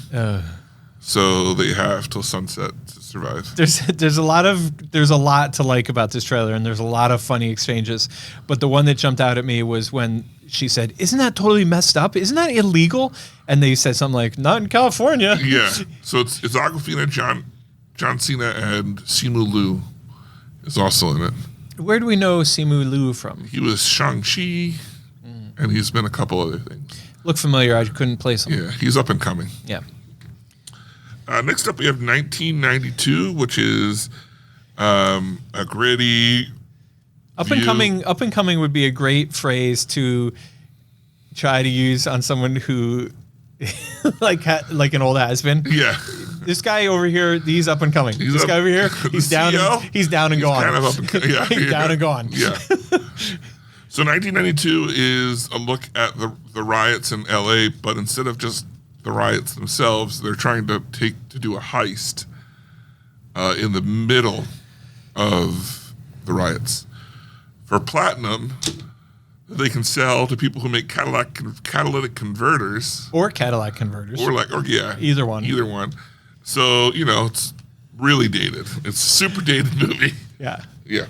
So they have till sunset to survive. There's a lot to like about this trailer, and there's a lot of funny exchanges. But the one that jumped out at me was when she said, "Isn't that totally messed up? Isn't that illegal?" And they said something like, "Not in California." Yeah. So it's Awkwafina, John Cena, and Simu Liu is also in it. Where do we know Simu Liu from? He was Shang-Chi, and he's been a couple other things. Look familiar. I couldn't place him. Yeah, he's up and coming. Yeah. Next up, we have 1992, which is a gritty. Up and coming would be a great phrase to try to use on someone who like an old has-been. Yeah. This guy over here, he's up and coming. This guy over here, he's down. He's down and gone. Kind of up and yeah, He's down and gone. Yeah. So 1992 is a look at the riots in LA, but instead of just the riots themselves, they're trying to do a heist in the middle of the riots for platinum that they can sell to people who make catalytic converters Or Cadillac converters. Either one. So it's really dated. It's a super dated movie. Yeah. Yeah.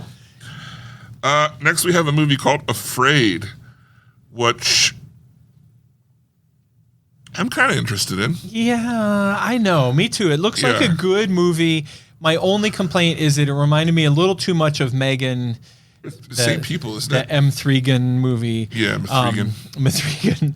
Next, we have a movie called Afraid, which I'm kind of interested in. Yeah, I know. Me too. It looks like a good movie. My only complaint is that it reminded me a little too much of Megan. Same people, isn't it? The M. Thregan movie. Yeah, Mithrigan.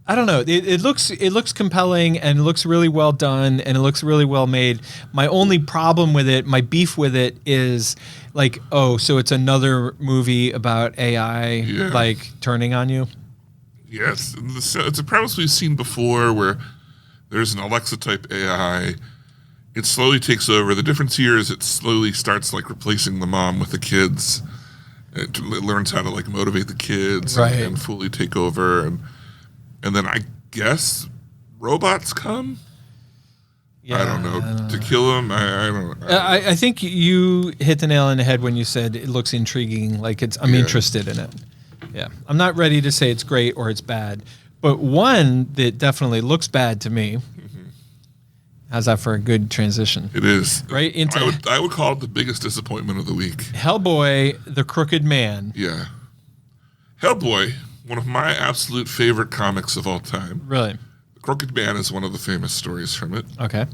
I don't know. It looks compelling and it looks really well done and it looks really well made. My only problem with it, my beef with it is like, oh, so it's another movie about AI like turning on you. Yes, it's a premise we've seen before where there's an Alexa type AI. It slowly takes over. The difference here is it slowly starts like replacing the mom with the kids. It learns how to like motivate the kids and fully take over. And then I guess robots come. Yeah, I don't know. To kill them, I don't know. I think you hit the nail on the head when you said it looks intriguing. Like I'm interested in it. Yeah, I'm not ready to say it's great or it's bad, but one that definitely looks bad to me. How's that for a good transition? It is. Right into I would call it the biggest disappointment of the week. Hellboy, the Crooked Man. Yeah. Hellboy, one of my absolute favorite comics of all time. Really? The Crooked Man is one of the famous stories from it. Okay.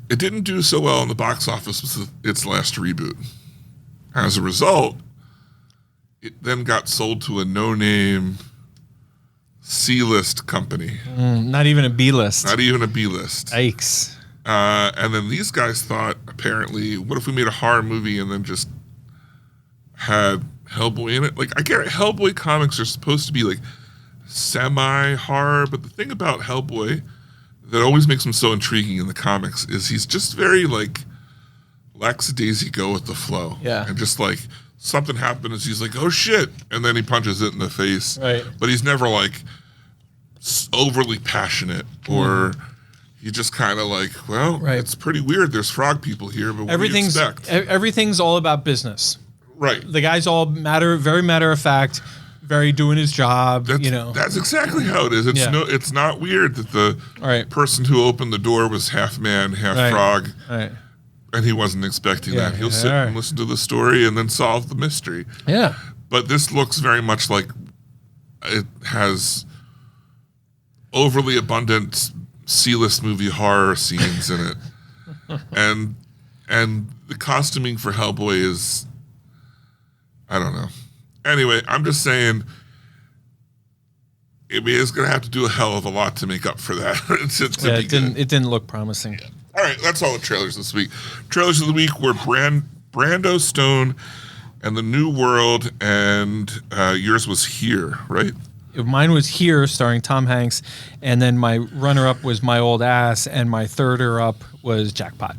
It didn't do so well in the box office with its last reboot. As a result, it then got sold to a no-name C-list company. Not even a B-list. Not even a B-list. Yikes. And then these guys thought, apparently, what if we made a horror movie and then just had Hellboy in it? Like, I get it, Hellboy comics are supposed to be like semi-horror, but the thing about Hellboy that always makes him so intriguing in the comics is he's just very like lackadaisy, go with the flow. Yeah. And just like something happens, he's like, oh shit, and then he punches it in the face. Right. But he's never like overly passionate or he just kind of like, well, it's pretty weird. There's frog people here, but what do you expect? Everything's all about business. Right. The guy's all very matter of fact, very doing his job. That's exactly how it is. It's not weird that the person who opened the door was half man, half frog. Right. And he wasn't expecting that. He'll sit and listen to the story and then solve the mystery. Yeah. But this looks very much like it has overly abundant C-list movie horror scenes in it. and the costuming for Hellboy is, I don't know. Anyway, I'm just saying it's going to have to do a hell of a lot to make up for that. It didn't look promising. Yeah. All right, that's all the trailers this week. Trailers of the week were Brando, Stone, and The New World, and yours was Here, right? Mine was Here, starring Tom Hanks, and then my runner-up was My Old Ass, and my thirder-up was Jackpot.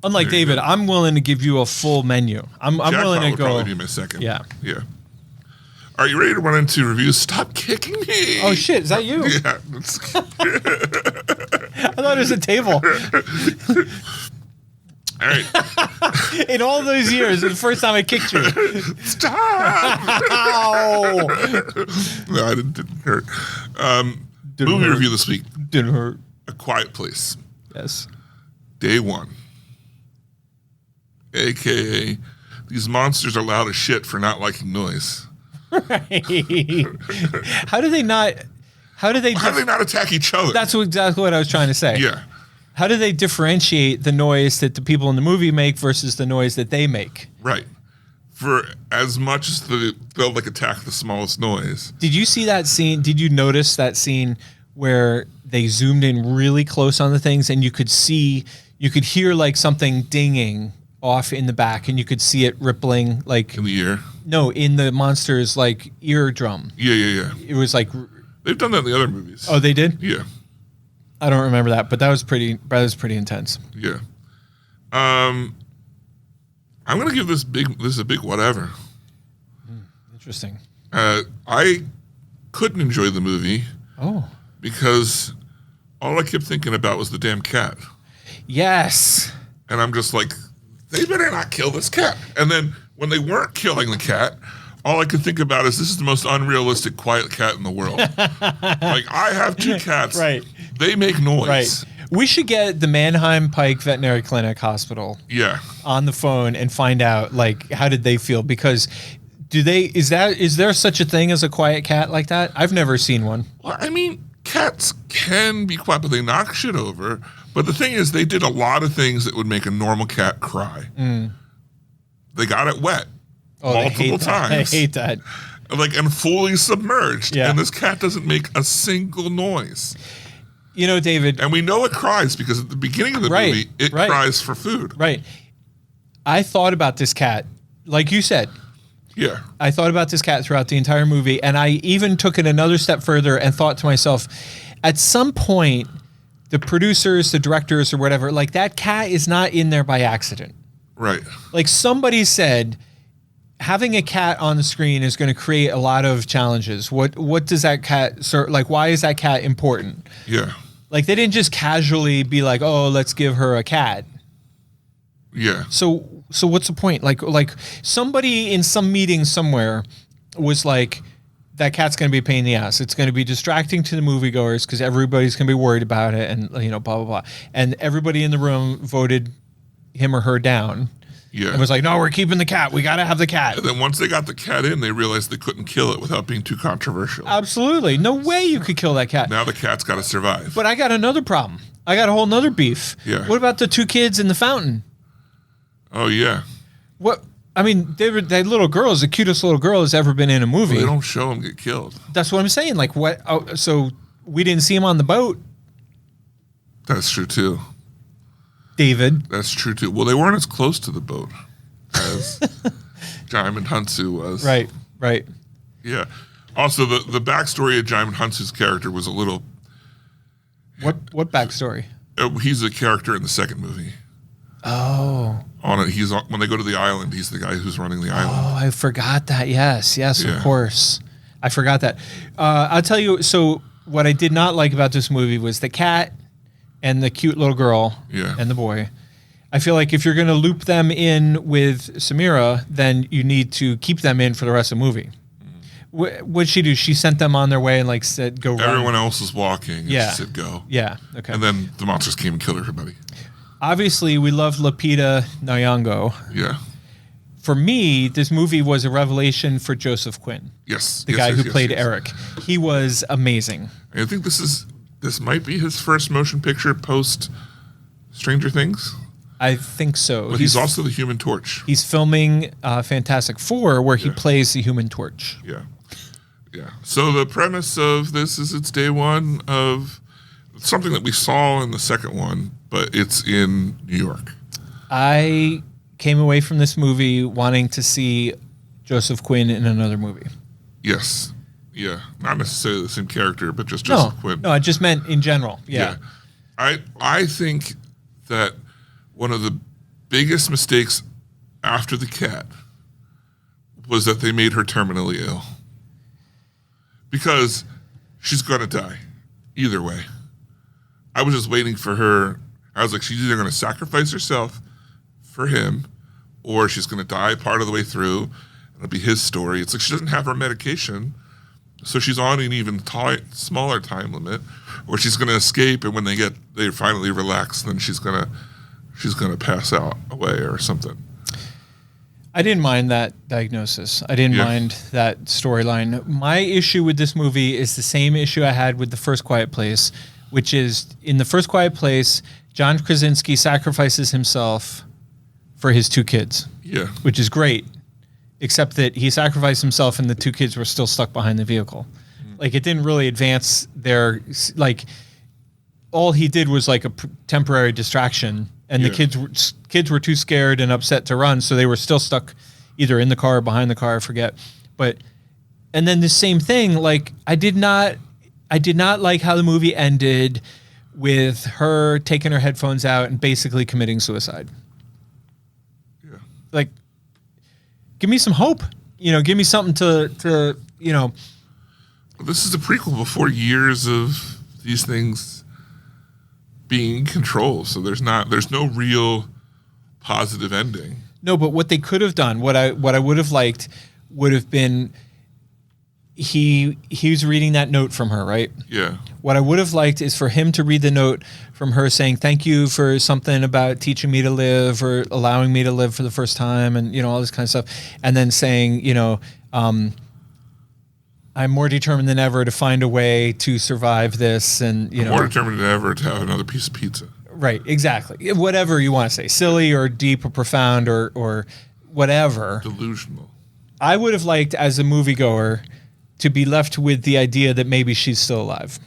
Unlike David, I'm willing to give you a full menu. I'm willing to would go. Probably be my second. Yeah. Are you ready to run into reviews? Stop kicking me. Oh shit! Is that you? Yeah. I thought it was a table. All right. In all those years, it's the first time I kicked you. Stop! Ow! No, it didn't hurt. Movie review this week. Didn't hurt. A Quiet Place. Yes. Day one. AKA, these monsters are loud as shit for not liking noise. Right. How do they not attack each other? That's exactly what I was trying to say. Yeah. How do they differentiate the noise that the people in the movie make versus the noise that they make? Right. For as much as they'll like attack the smallest noise. Did you see that scene? Did you notice that scene where they zoomed in really close on the things and you could hear like something dinging off in the back and you could see it rippling like in the ear? No, in the monster's like eardrum. Yeah. It was like they've done that in the other movies. Oh, they did? Yeah. I don't remember that, but that was pretty intense. Yeah. I'm gonna give this a big whatever. Interesting. I couldn't enjoy the movie. Oh. Because all I kept thinking about was the damn cat. Yes. And I'm just like, they better not kill this cat. And then when they weren't killing the cat, all I could think about is this is the most unrealistic quiet cat in the world. Like, I have two cats. Right. They make noise. Right. We should get the Mannheim Pike Veterinary Clinic Hospital Yeah. on the phone and find out, like, how did they feel? Because is there such a thing as a quiet cat like that? I've never seen one. Well, I mean, cats can be quiet, but they knock shit over. But the thing is, they did a lot of things that would make a normal cat cry. They got it wet multiple times. I hate that. Like, and fully submerged. Yeah. And this cat doesn't make a single noise. You know, David. And we know it cries because at the beginning of the movie, it cries for food. Right. I thought about this cat, like you said. Yeah. I thought about this cat throughout the entire movie, and I even took it another step further and thought to myself, at some point, the producers, the directors, or whatever, like, that cat is not in there by accident. Right. Like, somebody said, having a cat on the screen is going to create a lot of challenges. What does that cat like? Why is that cat important? Yeah. Like, they didn't just casually be like, oh, let's give her a cat. Yeah. So what's the point? Like somebody in some meeting somewhere was like, that cat's going to be a pain in the ass. It's going to be distracting to the moviegoers because everybody's going to be worried about it, and blah blah blah. And everybody in the room voted him or her down. Yeah. And was like, no, we're keeping the cat. We got to have the cat. And then once they got the cat in, they realized they couldn't kill it without being too controversial. Absolutely, no way you could kill that cat. Now the cat's got to survive. But I got another problem. I got a whole nother beef. Yeah. What about the two kids in the fountain? Oh yeah. What? I mean, that little girl is the cutest little girl has ever been in a movie. Well, they don't show him get killed. That's what I'm saying. Like, what? Oh, so we didn't see him on the boat, That's true too. David. That's true too. Well, they weren't as close to the boat as Jaimin Hunsu was. Right. Yeah. Also, the backstory of Jaimin Hunsu's character was a little. What backstory? He's a character in the second movie. Oh. When they go to the island, he's the guy who's running the island. Oh, I forgot that. Yes, Yeah. of course. I forgot that. I'll tell you. So what I did not like about this movie was the cat and the cute little girl and the boy. I feel like if you're going to loop them in with Samira, then you need to keep them in for the rest of the movie. What'd she do? She sent them on their way and like said, go run. Everyone else was walking. And Yeah. she said, go. Yeah. Okay. And then the monsters came and killed everybody. Obviously, we love Lupita Nyong'o. Yeah. For me, this movie was a revelation for Joseph Quinn, Yes. the guy who played Eric. He was amazing. I think this might be his first motion picture post Stranger Things. I think so. But he's also the Human Torch. He's filming Fantastic Four, where he plays the Human Torch. Yeah. Yeah. So the premise of this is it's day one of something that we saw in the second one, but it's in New York. I came away from this movie wanting to see Joseph Quinn in another movie. Yes. Yeah. Not necessarily the same character, but just Joseph Quinn. No, I just meant in general. Yeah. I think that one of the biggest mistakes after the cat was that they made her terminally ill. Because she's going to die either way. I was just waiting for her. I was like, she's either going to sacrifice herself for him or she's going to die part of the way through. It'll be his story. It's like she doesn't have her medication, so she's on an even smaller time limit, or she's going to escape, and when they finally relax, then she's going to pass out away or something. I didn't mind that diagnosis. I didn't mind that storyline. My issue with this movie is the same issue I had with The First Quiet Place, which is in The First Quiet Place, John Krasinski sacrifices himself for his two kids. Yeah. Which is great, except that he sacrificed himself and the two kids were still stuck behind the vehicle. Like, it didn't really advance their, like, all he did was like a temporary distraction. And the kids were too scared and upset to run, so they were still stuck either in the car or behind the car, I forget. And then the same thing, like, I did not like how the movie ended with her taking her headphones out and basically committing suicide. Yeah. Like, give me some hope. Give me something to. This is a prequel before years of these things being in control, so there's no real positive ending. No, but what they could have done, what I would have liked, would have been he's reading that note from her, right? Yeah. What I would have liked is for him to read the note from her saying, thank you for something about teaching me to live or allowing me to live for the first time and, all this kind of stuff. And then saying, I'm more determined than ever to find a way to survive this. And, More determined than ever to have another piece of pizza. Right, exactly. Whatever you want to say, silly or deep or profound or whatever. Delusional. I would have liked, as a moviegoer, to be left with the idea that maybe she's still alive.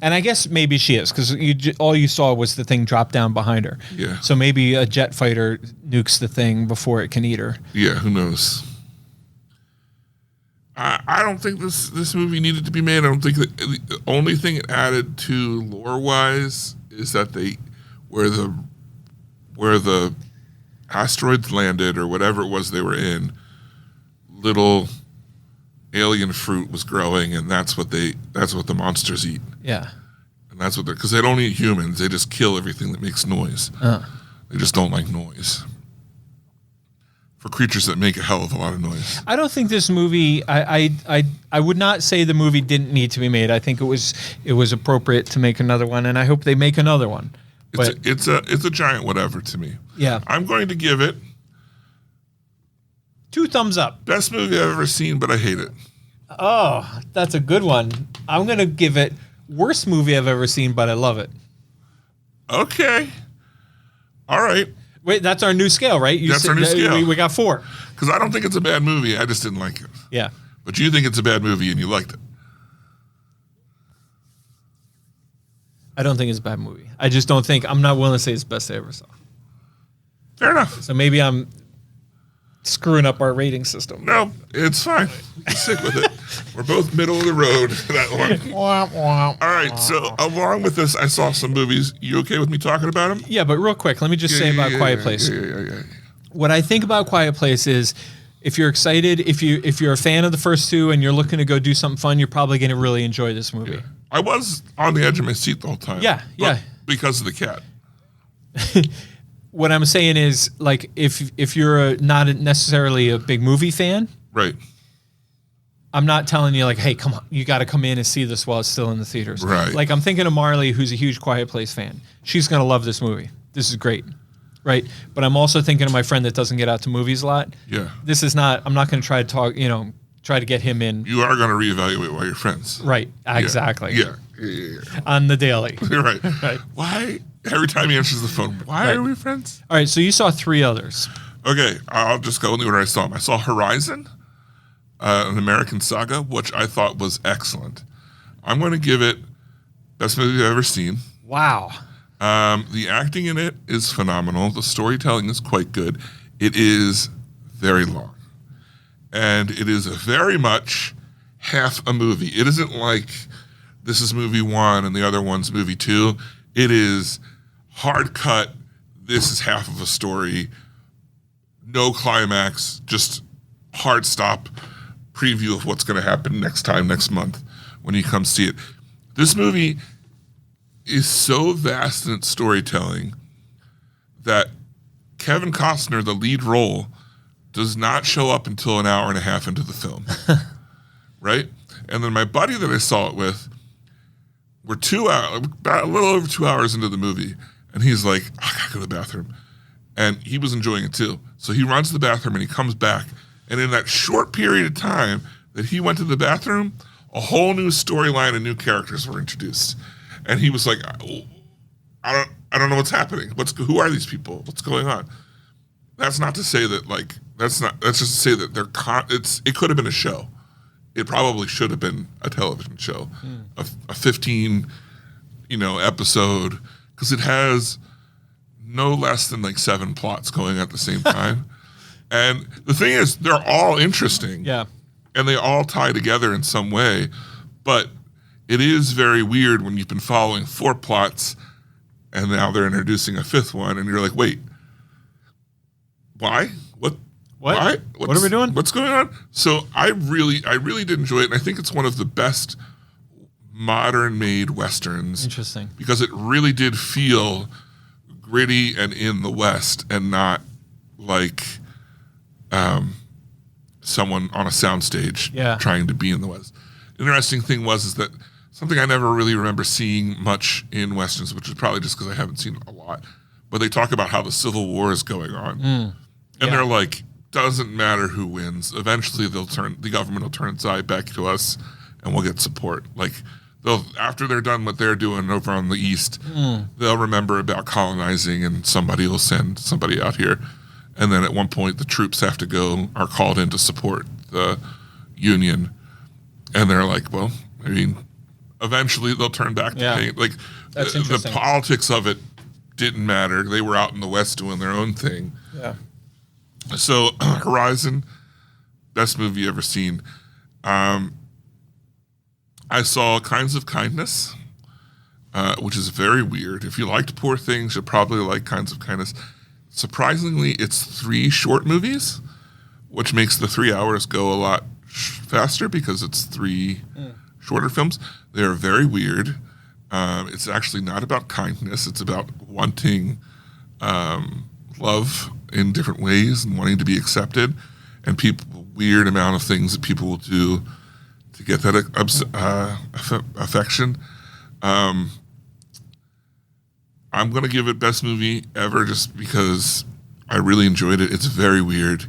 And I guess maybe she is, because all you saw was the thing drop down behind her. Yeah. So maybe a jet fighter nukes the thing before it can eat her. Yeah, who knows? I don't think this movie needed to be made. I don't think that the only thing it added to lore-wise is that where the asteroids landed or whatever it was they were in, little alien fruit was growing, and that's what the monsters eat. Yeah. And that's what because they don't eat humans. They just kill everything that makes noise. They just don't like noise. For creatures that make a hell of a lot of noise. I don't think this movie. I would not say the movie didn't need to be made. I think it was appropriate to make another one, and I hope they make another one. But It's a giant whatever to me. Yeah. I'm going to give it 2 thumbs up. best movie I've ever seen, but I hate it. Oh, that's a good one. I'm gonna give it worst movie I've ever seen, but I love it. Okay. All right. Wait, that's our new scale, right? That's our new scale. We got 4. Because I don't think it's a bad movie. I just didn't like it. Yeah. But you think it's a bad movie and you liked it. I don't think it's a bad movie. I just don't think, I'm not willing to say it's the best I ever saw. Fair enough. So maybe I'm screwing up our rating system. No, it's fine. Stick with it. We're both middle of the road for that one. All right. So along with this, I saw some movies. You okay with me talking about them? Yeah, but real quick, let me just say about Quiet Place. Yeah. What I think about Quiet Place is if you're excited, if you're a fan of the first 2 and you're looking to go do something fun, you're probably going to really enjoy this movie. Yeah. I was on the edge of my seat the whole time. Yeah. Because of the cat. What I'm saying is, like, if you're not necessarily a big movie fan, Right. I'm not telling you, like, hey, come on, you got to come in and see this while it's still in the theaters. Right. Like, I'm thinking of Marley, who's a huge Quiet Place fan. She's going to love this movie. This is great. Right. But I'm also thinking of my friend that doesn't get out to movies a lot. Yeah. I'm not going to try to talk, try to get him in. You are going to reevaluate while you're friends. Right. Exactly. Yeah. On the daily. You're right. Right. Why? Every time he answers the phone, why are we friends? All right. So you saw 3 others. Okay. I'll just go in the order I saw them. I saw Horizon, an American Saga, which I thought was excellent. I'm going to give it best movie I've ever seen. Wow. The acting in it is phenomenal. The storytelling is quite good. It is very long. And it is very much half a movie. It isn't like this is movie 1 and the other one's movie 2. It is hard cut. This is half of a story. No climax, just hard stop preview of what's going to happen next month when you come see it. This movie is so vast in its storytelling that Kevin Costner, the lead role, does not show up until an hour and a half into the film. Right? And then my buddy that I saw it with, we're 2 hours, about a little over 2 hours into the movie, and he's like, I gotta go to the bathroom. And he was enjoying it too. So he runs to the bathroom and he comes back. And in that short period of time that he went to the bathroom, a whole new storyline and new characters were introduced. And he was like, I don't know what's happening. Who are these people? What's going on? That's not to say that that's just to say that it could have been a show. It probably should have been a television show, a 15, episode, because it has no less than 7 plots going at the same time. And the thing is, they're all interesting. Yeah. And they all tie together in some way. But it is very weird when you've been following 4 plots and now they're introducing a 5th one and you're like, wait, why? What? Why? What are we doing? What's going on? So I really did enjoy it. And I think it's one of the best modern made Westerns. Interesting. Because it really did feel gritty and in the West and not like someone on a soundstage Yeah. trying to be in the West. Interesting thing is that something I never really remember seeing much in Westerns, which is probably just because I haven't seen a lot, but they talk about how the Civil War is going on. And they're like, doesn't matter who wins. Eventually the government will turn its eye back to us and we'll get support. Like, after they're done what they're doing over on the East, they'll remember about colonizing and somebody will send somebody out here. And then at one point the troops are called in to support the Union. And they're like, well, I mean, eventually they'll turn back to paying. Like, That's the interesting. politics of it didn't matter. They were out in the West doing their own thing. Yeah. So, Horizon, best movie ever seen. I saw Kinds of Kindness, which is very weird. If you liked Poor Things, you'll probably like Kinds of Kindness. Surprisingly, it's 3 short movies, which makes the 3 hours go a lot faster because it's 3 shorter films. They're very weird. It's actually not about kindness. It's about wanting love in different ways and wanting to be accepted, and weird amount of things that people will do to get that affection. I'm going to give it best movie ever just because I really enjoyed it. It's very weird,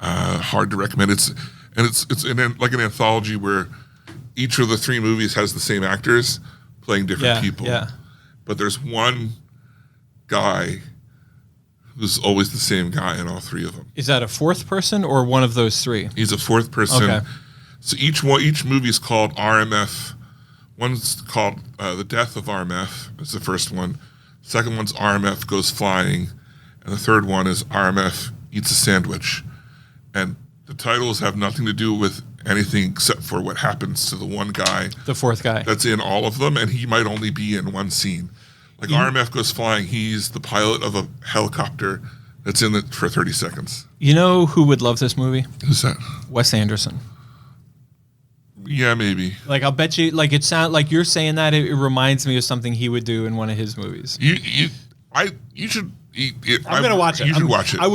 hard to recommend. It's like an anthology where each of the 3 movies has the same actors playing different people. Yeah. But there's one guy who's always the same guy in all 3 of them. Is that a 4th person or one of those 3? He's a 4th person. Okay. So each movie is called RMF. One's called The Death of RMF. It's the first one. Second one's RMF Goes Flying. And the third one is RMF Eats a Sandwich. And the titles have nothing to do with anything except for what happens to the one guy. The 4th guy. That's in all of them, and he might only be in one scene. Like RMF Goes Flying, he's the pilot of a helicopter that's in it for 30 seconds. You know who would love this movie? Who's that? Wes Anderson. Yeah, maybe. Like, I'll bet you, like, it sounds like you're saying that it reminds me of something he would do in one of his movies. You should. I'm gonna watch it. You should watch it. I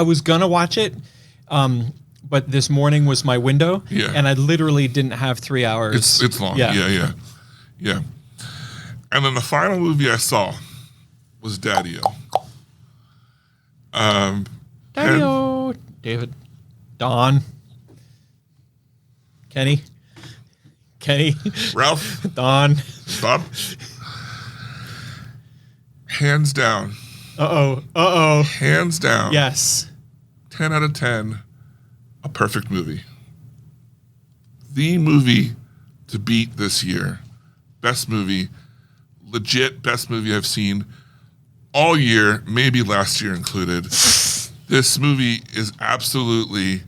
was gonna watch it, but this morning was my window, and I literally didn't have 3 hours. It's long. Yeah. And then the final movie I saw was Daddio. Daddio, David, Don, Kenny, Ralph, Don, Bob. Hands down. Hands down. Yes. 10 out of 10. A perfect movie. The movie to beat this year. Best movie. Legit best movie I've seen all year, maybe last year included. This movie is absolutely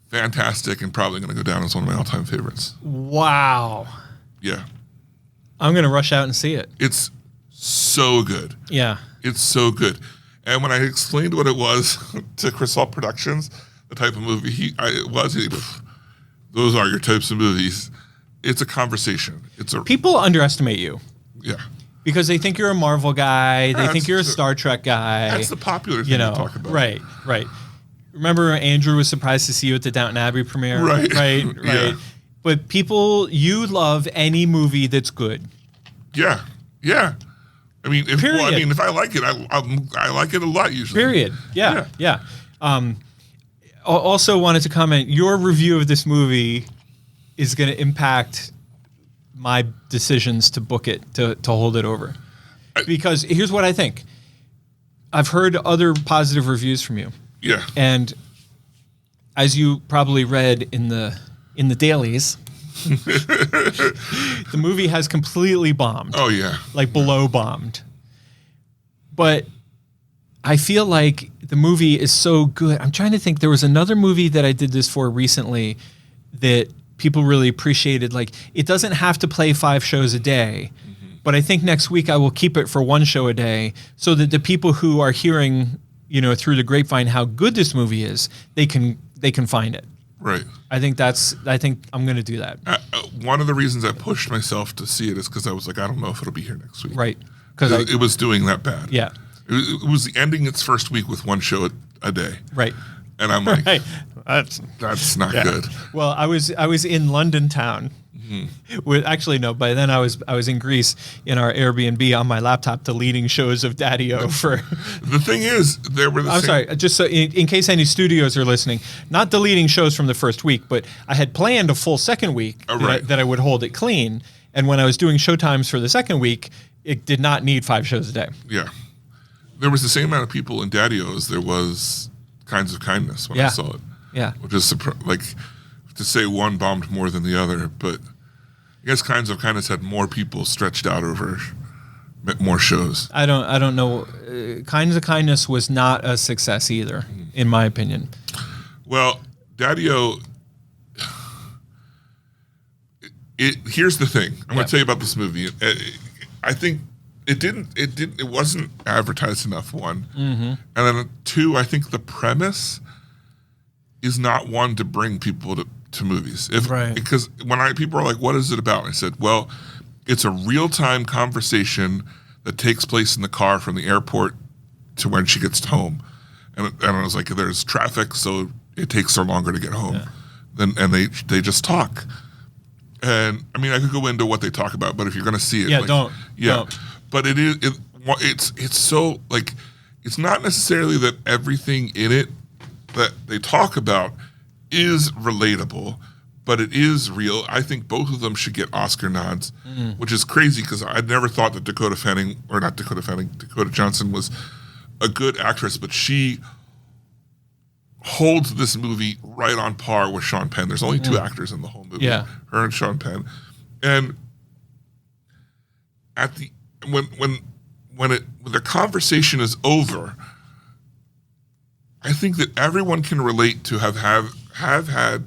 fantastic and probably going to go down as one of my all-time favorites. Wow. Yeah. I'm going to rush out and see it. It's so good. Yeah. It's so good. And when I explained what it was to Chris Hall Productions, the type of movie those are your types of movies. It's a conversation. People underestimate you. Yeah. Because they think you're a Marvel guy. They think you're a the- Star Trek guy. That's the popular thing to talk about. Right. Remember Andrew was surprised to see you at the Downton Abbey premiere? Right. Right. But you love any movie that's good. Yeah. I mean, if I like it, I like it a lot usually. Period. Yeah. Also wanted to comment, your review of this movie is going to impact my decisions to book it, to hold it over. Because here's what I think. I've heard other positive reviews from you. Yeah. And as you probably read in the dailies, the movie has completely bombed. Oh, yeah. Like below bombed. But I feel like the movie is so good. I'm trying to think. There was another movie that I did this for recently that people really appreciated. Like, it doesn't have to play 5 shows a day, but I think next week I will keep it for 1 show a day so that the people who are hearing, through the grapevine how good this movie is, they can find it. Right. I think I'm going to do that. One of the reasons I pushed myself to see it is because I was like, I don't know if it'll be here next week. Right. Because it was doing that bad. Yeah. It was ending its first week with 1 show a day. Right. And I'm like, Right. That's not good. Well, I was in London town. Actually, no. By then, I was in Greece in our Airbnb on my laptop, deleting shows of Daddio for. The thing is, there were. I'm sorry. Just so in case any studios are listening, not deleting shows from the first week, but I had planned a full second week that I would hold it clean. And when I was doing showtimes for the second week, it did not need 5 shows a day. Yeah, there was the same amount of people in Daddio as there was Kinds of Kindness when I saw it. Yeah, which is like to say one bombed more than the other, but I guess Kinds of Kindness had more people stretched out over more shows. I don't know. Kinds of Kindness was not a success either, in my opinion. Well, Daddio. Here's the thing. I'm going to tell you about this movie. I think it wasn't advertised enough, one. And then 2, I think the premise is not one to bring people to movies. Because when people are like, what is it about? I said, well, it's a real-time conversation that takes place in the car from the airport to when she gets home. And I was like, there's traffic, so it takes her longer to get home. And they just talk. And I mean, I could go into what they talk about, but if you're going to see it, don't. But it's so like, it's not necessarily that everything in it that they talk about is relatable, but it is real. I think both of them should get Oscar nods, which is crazy because I'd never thought that Dakota Johnson was a good actress, but she holds this movie right on par with Sean Penn. There's only 2 actors in the whole movie, her and Sean Penn. And at the when the conversation is over, I think that everyone can relate to have had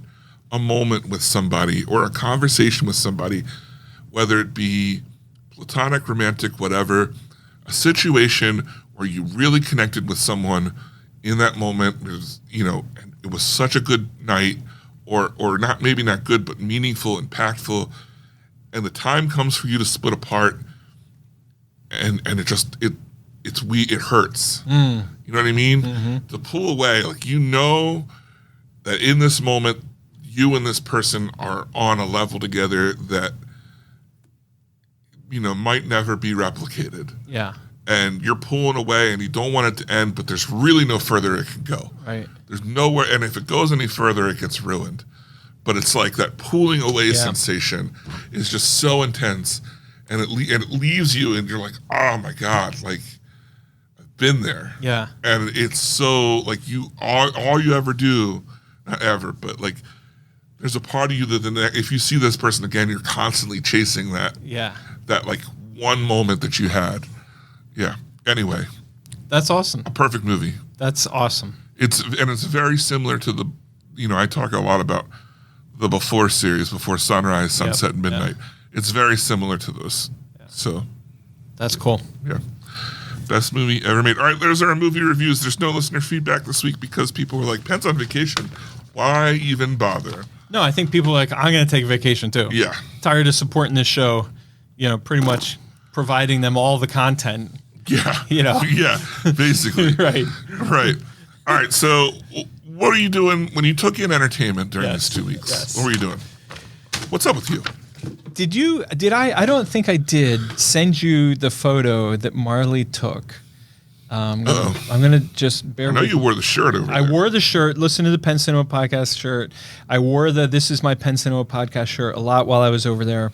a moment with somebody or a conversation with somebody, whether it be platonic, romantic, whatever, a situation where you really connected with someone in that moment. It was such a good night, or not, maybe not good, but meaningful, impactful, and the time comes for you to split apart, and it hurts. You know what I mean? To pull away, like, that in this moment, you and this person are on a level together that, might never be replicated. Yeah. And you're pulling away and you don't want it to end, but there's really no further it can go. Right. There's nowhere, and if it goes any further, it gets ruined. But it's like that pulling away sensation is just so intense, and it leaves you, and you're like, oh my God, like, I've been there. Yeah. And it's so, like, all you ever do, not ever, but like, there's a part of you that if you see this person again, you're constantly chasing that. Yeah. That like one moment that you had. Yeah. Anyway. That's awesome. A perfect movie. That's awesome. It's very similar to the, I talk a lot about the Before series, Before Sunrise, Sunset, and Midnight. It's very similar to those. Yeah. So. That's cool. Yeah. Best movie ever made. All right, there's our movie reviews. There's no listener feedback this week because people were like, Penn's on vacation. Why even bother? No, I think people are like, I'm going to take a vacation too. Yeah. Tired of supporting this show, pretty much providing them all the content. Yeah. Yeah, basically. Right. All right, so what are you doing when you took in entertainment during these 2 weeks? Yes. What were you doing? What's up with you? Did I don't think I did send you the photo that Marley took. I'm gonna just bear. I know you wore the shirt over there. I wore the shirt. Listen to the Penn Cinema Podcast shirt. I wore the This Is My Penn Cinema Podcast shirt a lot while I was over there.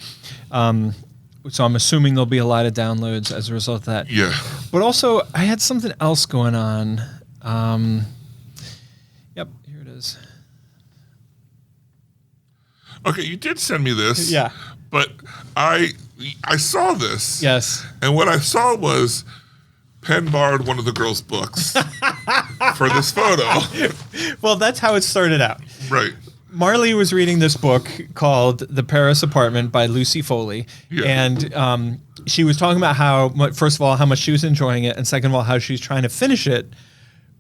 So I'm assuming there'll be a lot of downloads as a result of that. Yeah. But also, I had something else going on. Yep, here it is. Okay, you did send me this. Yeah. But I saw this. Yes. And what I saw was Penn borrowed one of the girls' books for this photo. Well, that's how it started out. Right. Marley was reading this book called The Paris Apartment by Lucy Foley. Yeah. And she was talking about how, first of all, how much she was enjoying it, and second of all, how she was trying to finish it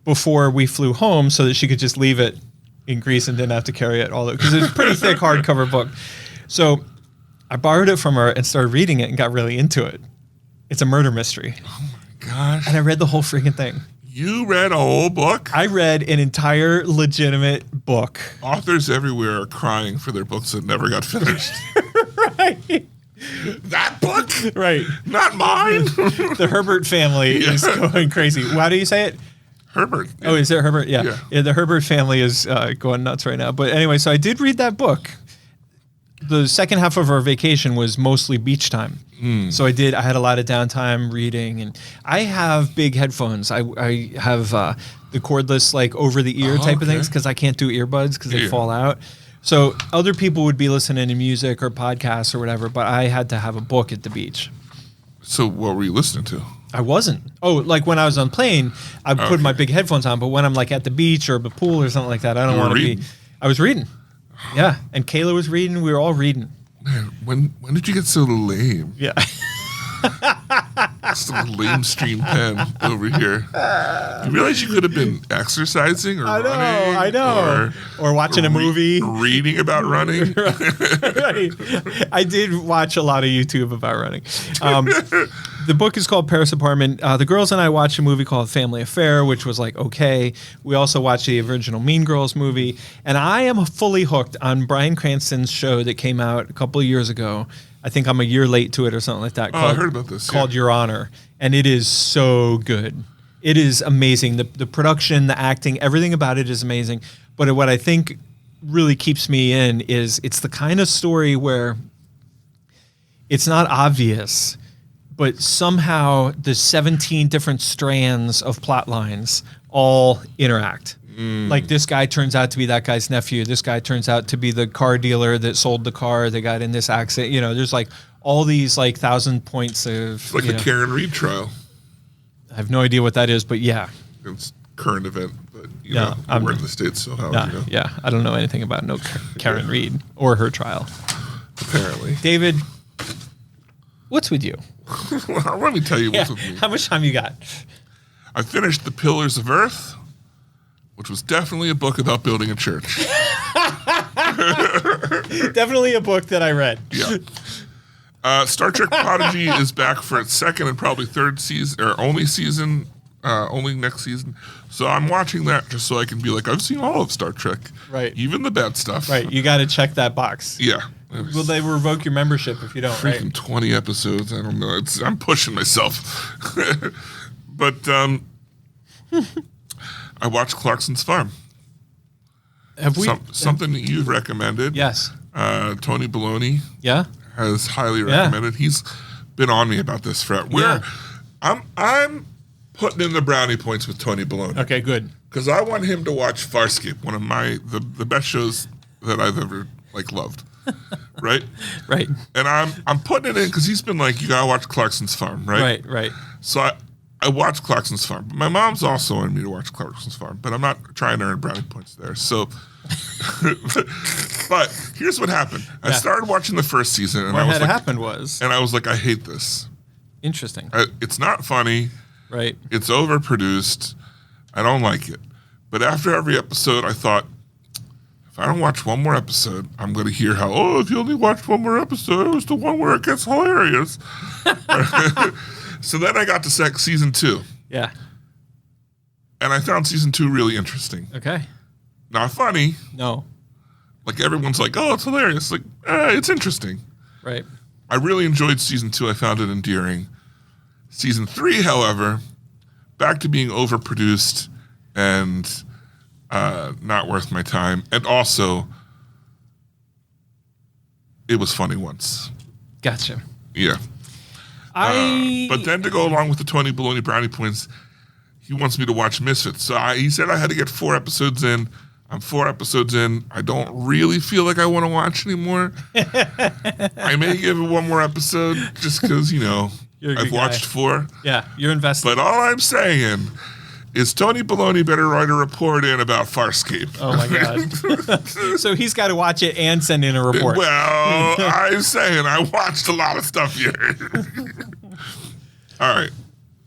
before we flew home so that she could just leave it in Greece and didn't have to carry it all, because it's a pretty thick hardcover book. So I borrowed it from her and started reading it and got really into it. It's a murder mystery. Oh my gosh. And I read the whole freaking thing. You read a whole book? I read an entire legitimate book. Authors everywhere are crying for their books that never got finished. Right. That book? Right. Not mine. The Herbert family is going crazy. How do you say it? Herbert. Oh, is it Herbert? Yeah. Yeah. The Herbert family is going nuts right now. But anyway, so I did read that book. The second half of our vacation was mostly beach time. So I had a lot of downtime reading, and I have big headphones. I have the cordless, like over the ear type of things, because I can't do earbuds because they fall out. So other people would be listening to music or podcasts or whatever, but I had to have a book at the beach. So what were you listening to? I wasn't. Oh, like when I was on plane, I put my big headphones on, but when I'm like at the beach or the pool or something like that, I don't want to be. I was reading. Yeah. And Kayla was reading. We were all reading. Man, when did you get so lame? Yeah. Some lame stream pen over here. You realize you could have been exercising or running? I know. Or watching a movie. Reading about running. Right. I did watch a lot of YouTube about running. The book is called Paris Apartment. The girls and I watched a movie called Family Affair, which was like okay. We also watched the original Mean Girls movie. And I am fully hooked on Bryan Cranston's show that came out a couple of years ago. I think I'm a year late to it or something like that. I heard about this. Called Your Honor. And it is so good. It is amazing. The production, the acting, everything about it is amazing. But what I think really keeps me in is it's the kind of story where it's not obvious, but somehow the 17 different strands of plot lines all interact. Like this guy turns out to be that guy's nephew. This guy turns out to be the car dealer that sold the car that got in this accident. You know, there's like all these like 1,000 points of. It's like the Karen Reed trial. I have no idea what that is, but yeah. It's current event, but you No, know, we're in the States, so how do you know? Yeah, I don't know anything about Karen Reed or her trial. Apparently. David, what's with you? Well, let me tell you what's with me. How much time you got? I finished The Pillars of Earth, which was definitely a book about building a church. Definitely a book that I read. Yeah. Star Trek Prodigy is back for its second and probably third season, or only next season. So I'm watching that just so I can be like, I've seen all of Star Trek. Right. Even the bad stuff. Right. You got to check that box. Yeah. Will they revoke your membership if you don't, Freaking right? 20 episodes. I don't know. I'm pushing myself. But I watched Clarkson's Farm. Have we? Something that you've recommended. Yes. Tony Baloney Yeah. has highly recommended. He's been on me about this for I'm putting in the brownie points with Tony Baloney. Okay, good. Because I want him to watch Farscape, one of the best shows that I've ever loved. Right? Right. And I'm putting it in because he's been like, you gotta watch Clarkson's Farm, right? Right. So I watched Clarkson's Farm. My mom's also wanted me to watch Clarkson's Farm, but I'm not trying to earn brownie points there. So, but here's what happened. I started watching the first season, and What I was had like, happened was and I was like, I hate this. interesting. It's not funny. Right. It's overproduced. I don't like it. But after every episode, I thought, if I don't watch one more episode, I'm going to hear how, if you only watched one more episode, it was the one where it gets hilarious. So then I got to season 2. Yeah. And I found season 2 really interesting. Okay. Not funny. No. Like everyone's like, oh, it's hilarious. Like, it's interesting. Right. I really enjoyed season 2. I found it endearing. Season 3, however, back to being overproduced and not worth my time. And also, it was funny once. Gotcha. Yeah. But then to go along with the Tony Baloney brownie points, he wants me to watch Misfits. So he said I had to get 4 episodes in. I'm 4 episodes in. I don't really feel like I want to watch anymore. I may give it one more episode just because, I've watched 4. Yeah, you're invested. But all I'm saying is Tony Baloney better write a report in about Farscape. Oh, my God. So he's got to watch it and send in a report. Well, I'm saying I watched a lot of stuff here. All right.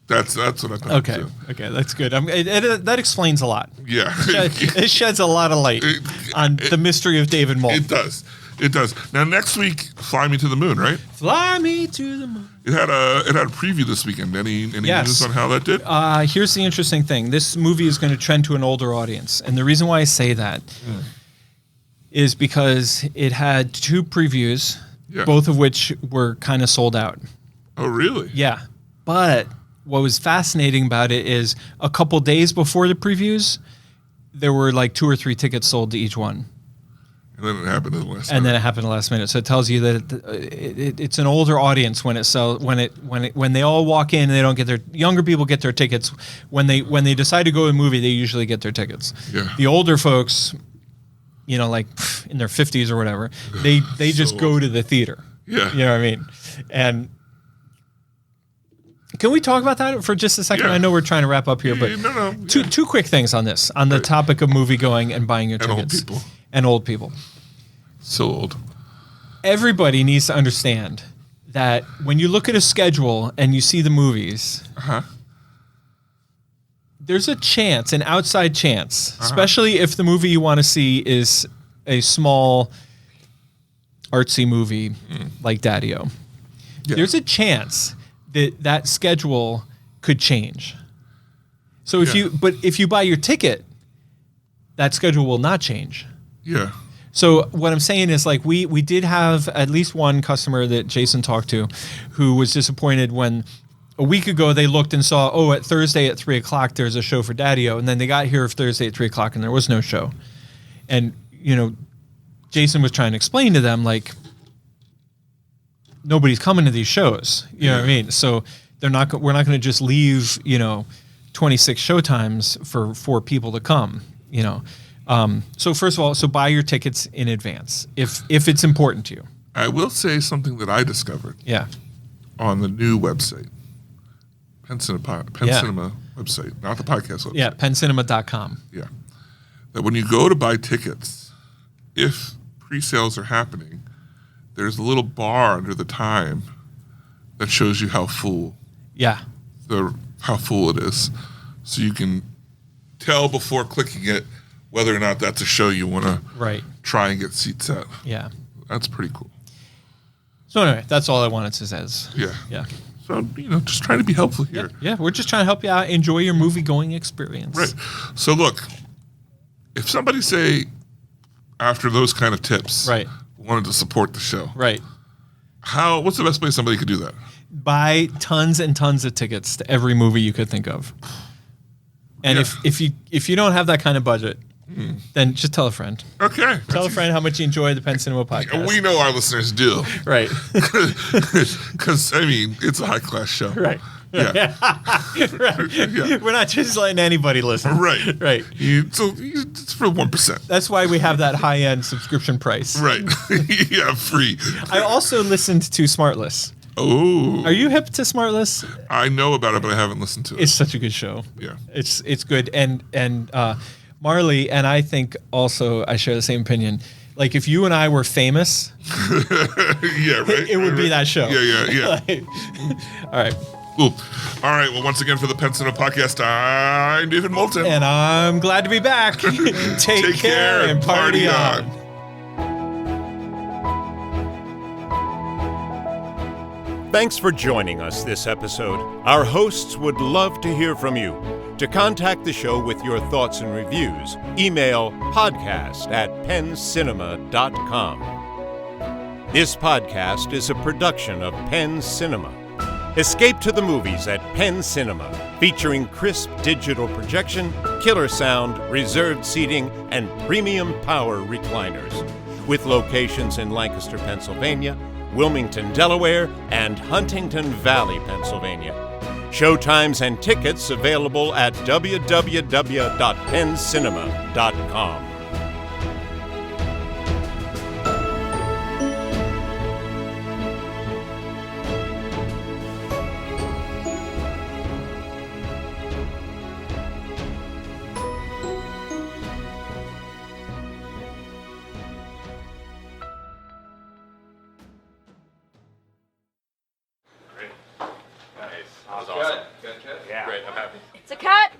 That's what I thought. Okay. Okay, that's good. That explains a lot. Yeah. It sheds a lot of light on the mystery of David Moult. It does. It does. Now next week, Fly Me to the Moon, right? Fly me to the moon. It had a preview this weekend. Any Yes. news on how that did? Here's the interesting thing. This movie is going to trend to an older audience. And the reason why I say that is because it had 2 previews, both of which were kind of sold out. Oh, really? Yeah. But what was fascinating about it is a couple days before the previews, there were like 2 or 3 tickets sold to each one. And then it happened at the last minute. And then it happened the last minute. So it tells you that it's an older audience when they all walk in and they don't get their younger people get their tickets. When they decide to go to a movie, they usually get their tickets. Yeah. The older folks, like in their 50s or whatever, they just go to the theater. Yeah. You know what I mean? And can we talk about that for just a second? Yeah. I know we're trying to wrap up here, but No. two quick things on this, on the topic of movie going and buying your tickets. And old people. So old. Everybody needs to understand that when you look at a schedule and you see the movies, there's a chance, an outside chance, especially if the movie you want to see is a small artsy movie like Daddio. Yeah. There's a chance that schedule could change. So if you buy your ticket, that schedule will not change. Yeah. So what I'm saying is, like, we did have at least one customer that Jason talked to who was disappointed when a week ago they looked and saw, at Thursday at 3:00 there's a show for Daddio, and then they got here Thursday at 3:00 and there was no show. And Jason was trying to explain to them, like, nobody's coming to these shows. You know what I mean? So we're not going to just leave 26 showtimes for 4 people to come. So first of all, buy your tickets in advance if it's important to you. I will say something that I discovered. Yeah. On the new website, Penn Cinema website, not the podcast website. Yeah, penncinema.com. Yeah. That when you go to buy tickets, if pre-sales are happening, there's a little bar under the time that shows you how full. Yeah. How full it is, so you can tell before clicking it whether or not that's a show you want to try and get seats at. Yeah. That's pretty cool. So anyway, that's all I wanted to say. Yeah. So, just trying to be helpful here. Yeah, we're just trying to help you out. Enjoy your movie-going experience. Right. So look, if somebody, say, after those kind of tips, wanted to support the show, what's the best way somebody could do that? Buy tons and tons of tickets to every movie you could think of. And if you don't have that kind of budget, then just tell a friend. Okay. Tell a friend how much you enjoy the Penn Cinema podcast. We know our listeners do. Right. Because, it's a high-class show. Right. Yeah. Right. Yeah. We're not just letting anybody listen. Right. Right. It's for 1%. That's why we have that high-end subscription price. Right. Yeah, free. I also listened to Smartless. Oh. Are you hip to Smartless? I know about it, but I haven't listened to it. It's such a good show. Yeah. It's good. And Marley, and I think also I share the same opinion. Like, if you and I were famous, it would be that show. Yeah. All right. Cool. All right. Well, once again, for the Penn Cinema podcast, I'm David Moulton. And I'm glad to be back. Take care and party on. Thanks for joining us this episode. Our hosts would love to hear from you. To contact the show with your thoughts and reviews, email podcast@penncinema.com. This podcast is a production of Penn Cinema. Escape to the movies at Penn Cinema, featuring crisp digital projection, killer sound, reserved seating, and premium power recliners. With locations in Lancaster, Pennsylvania, Wilmington, Delaware, and Huntington Valley, Pennsylvania. Showtimes and tickets available at www.penncinema.com. Nice. That was awesome. Good. Yeah. Great. I'm happy. It's a cut.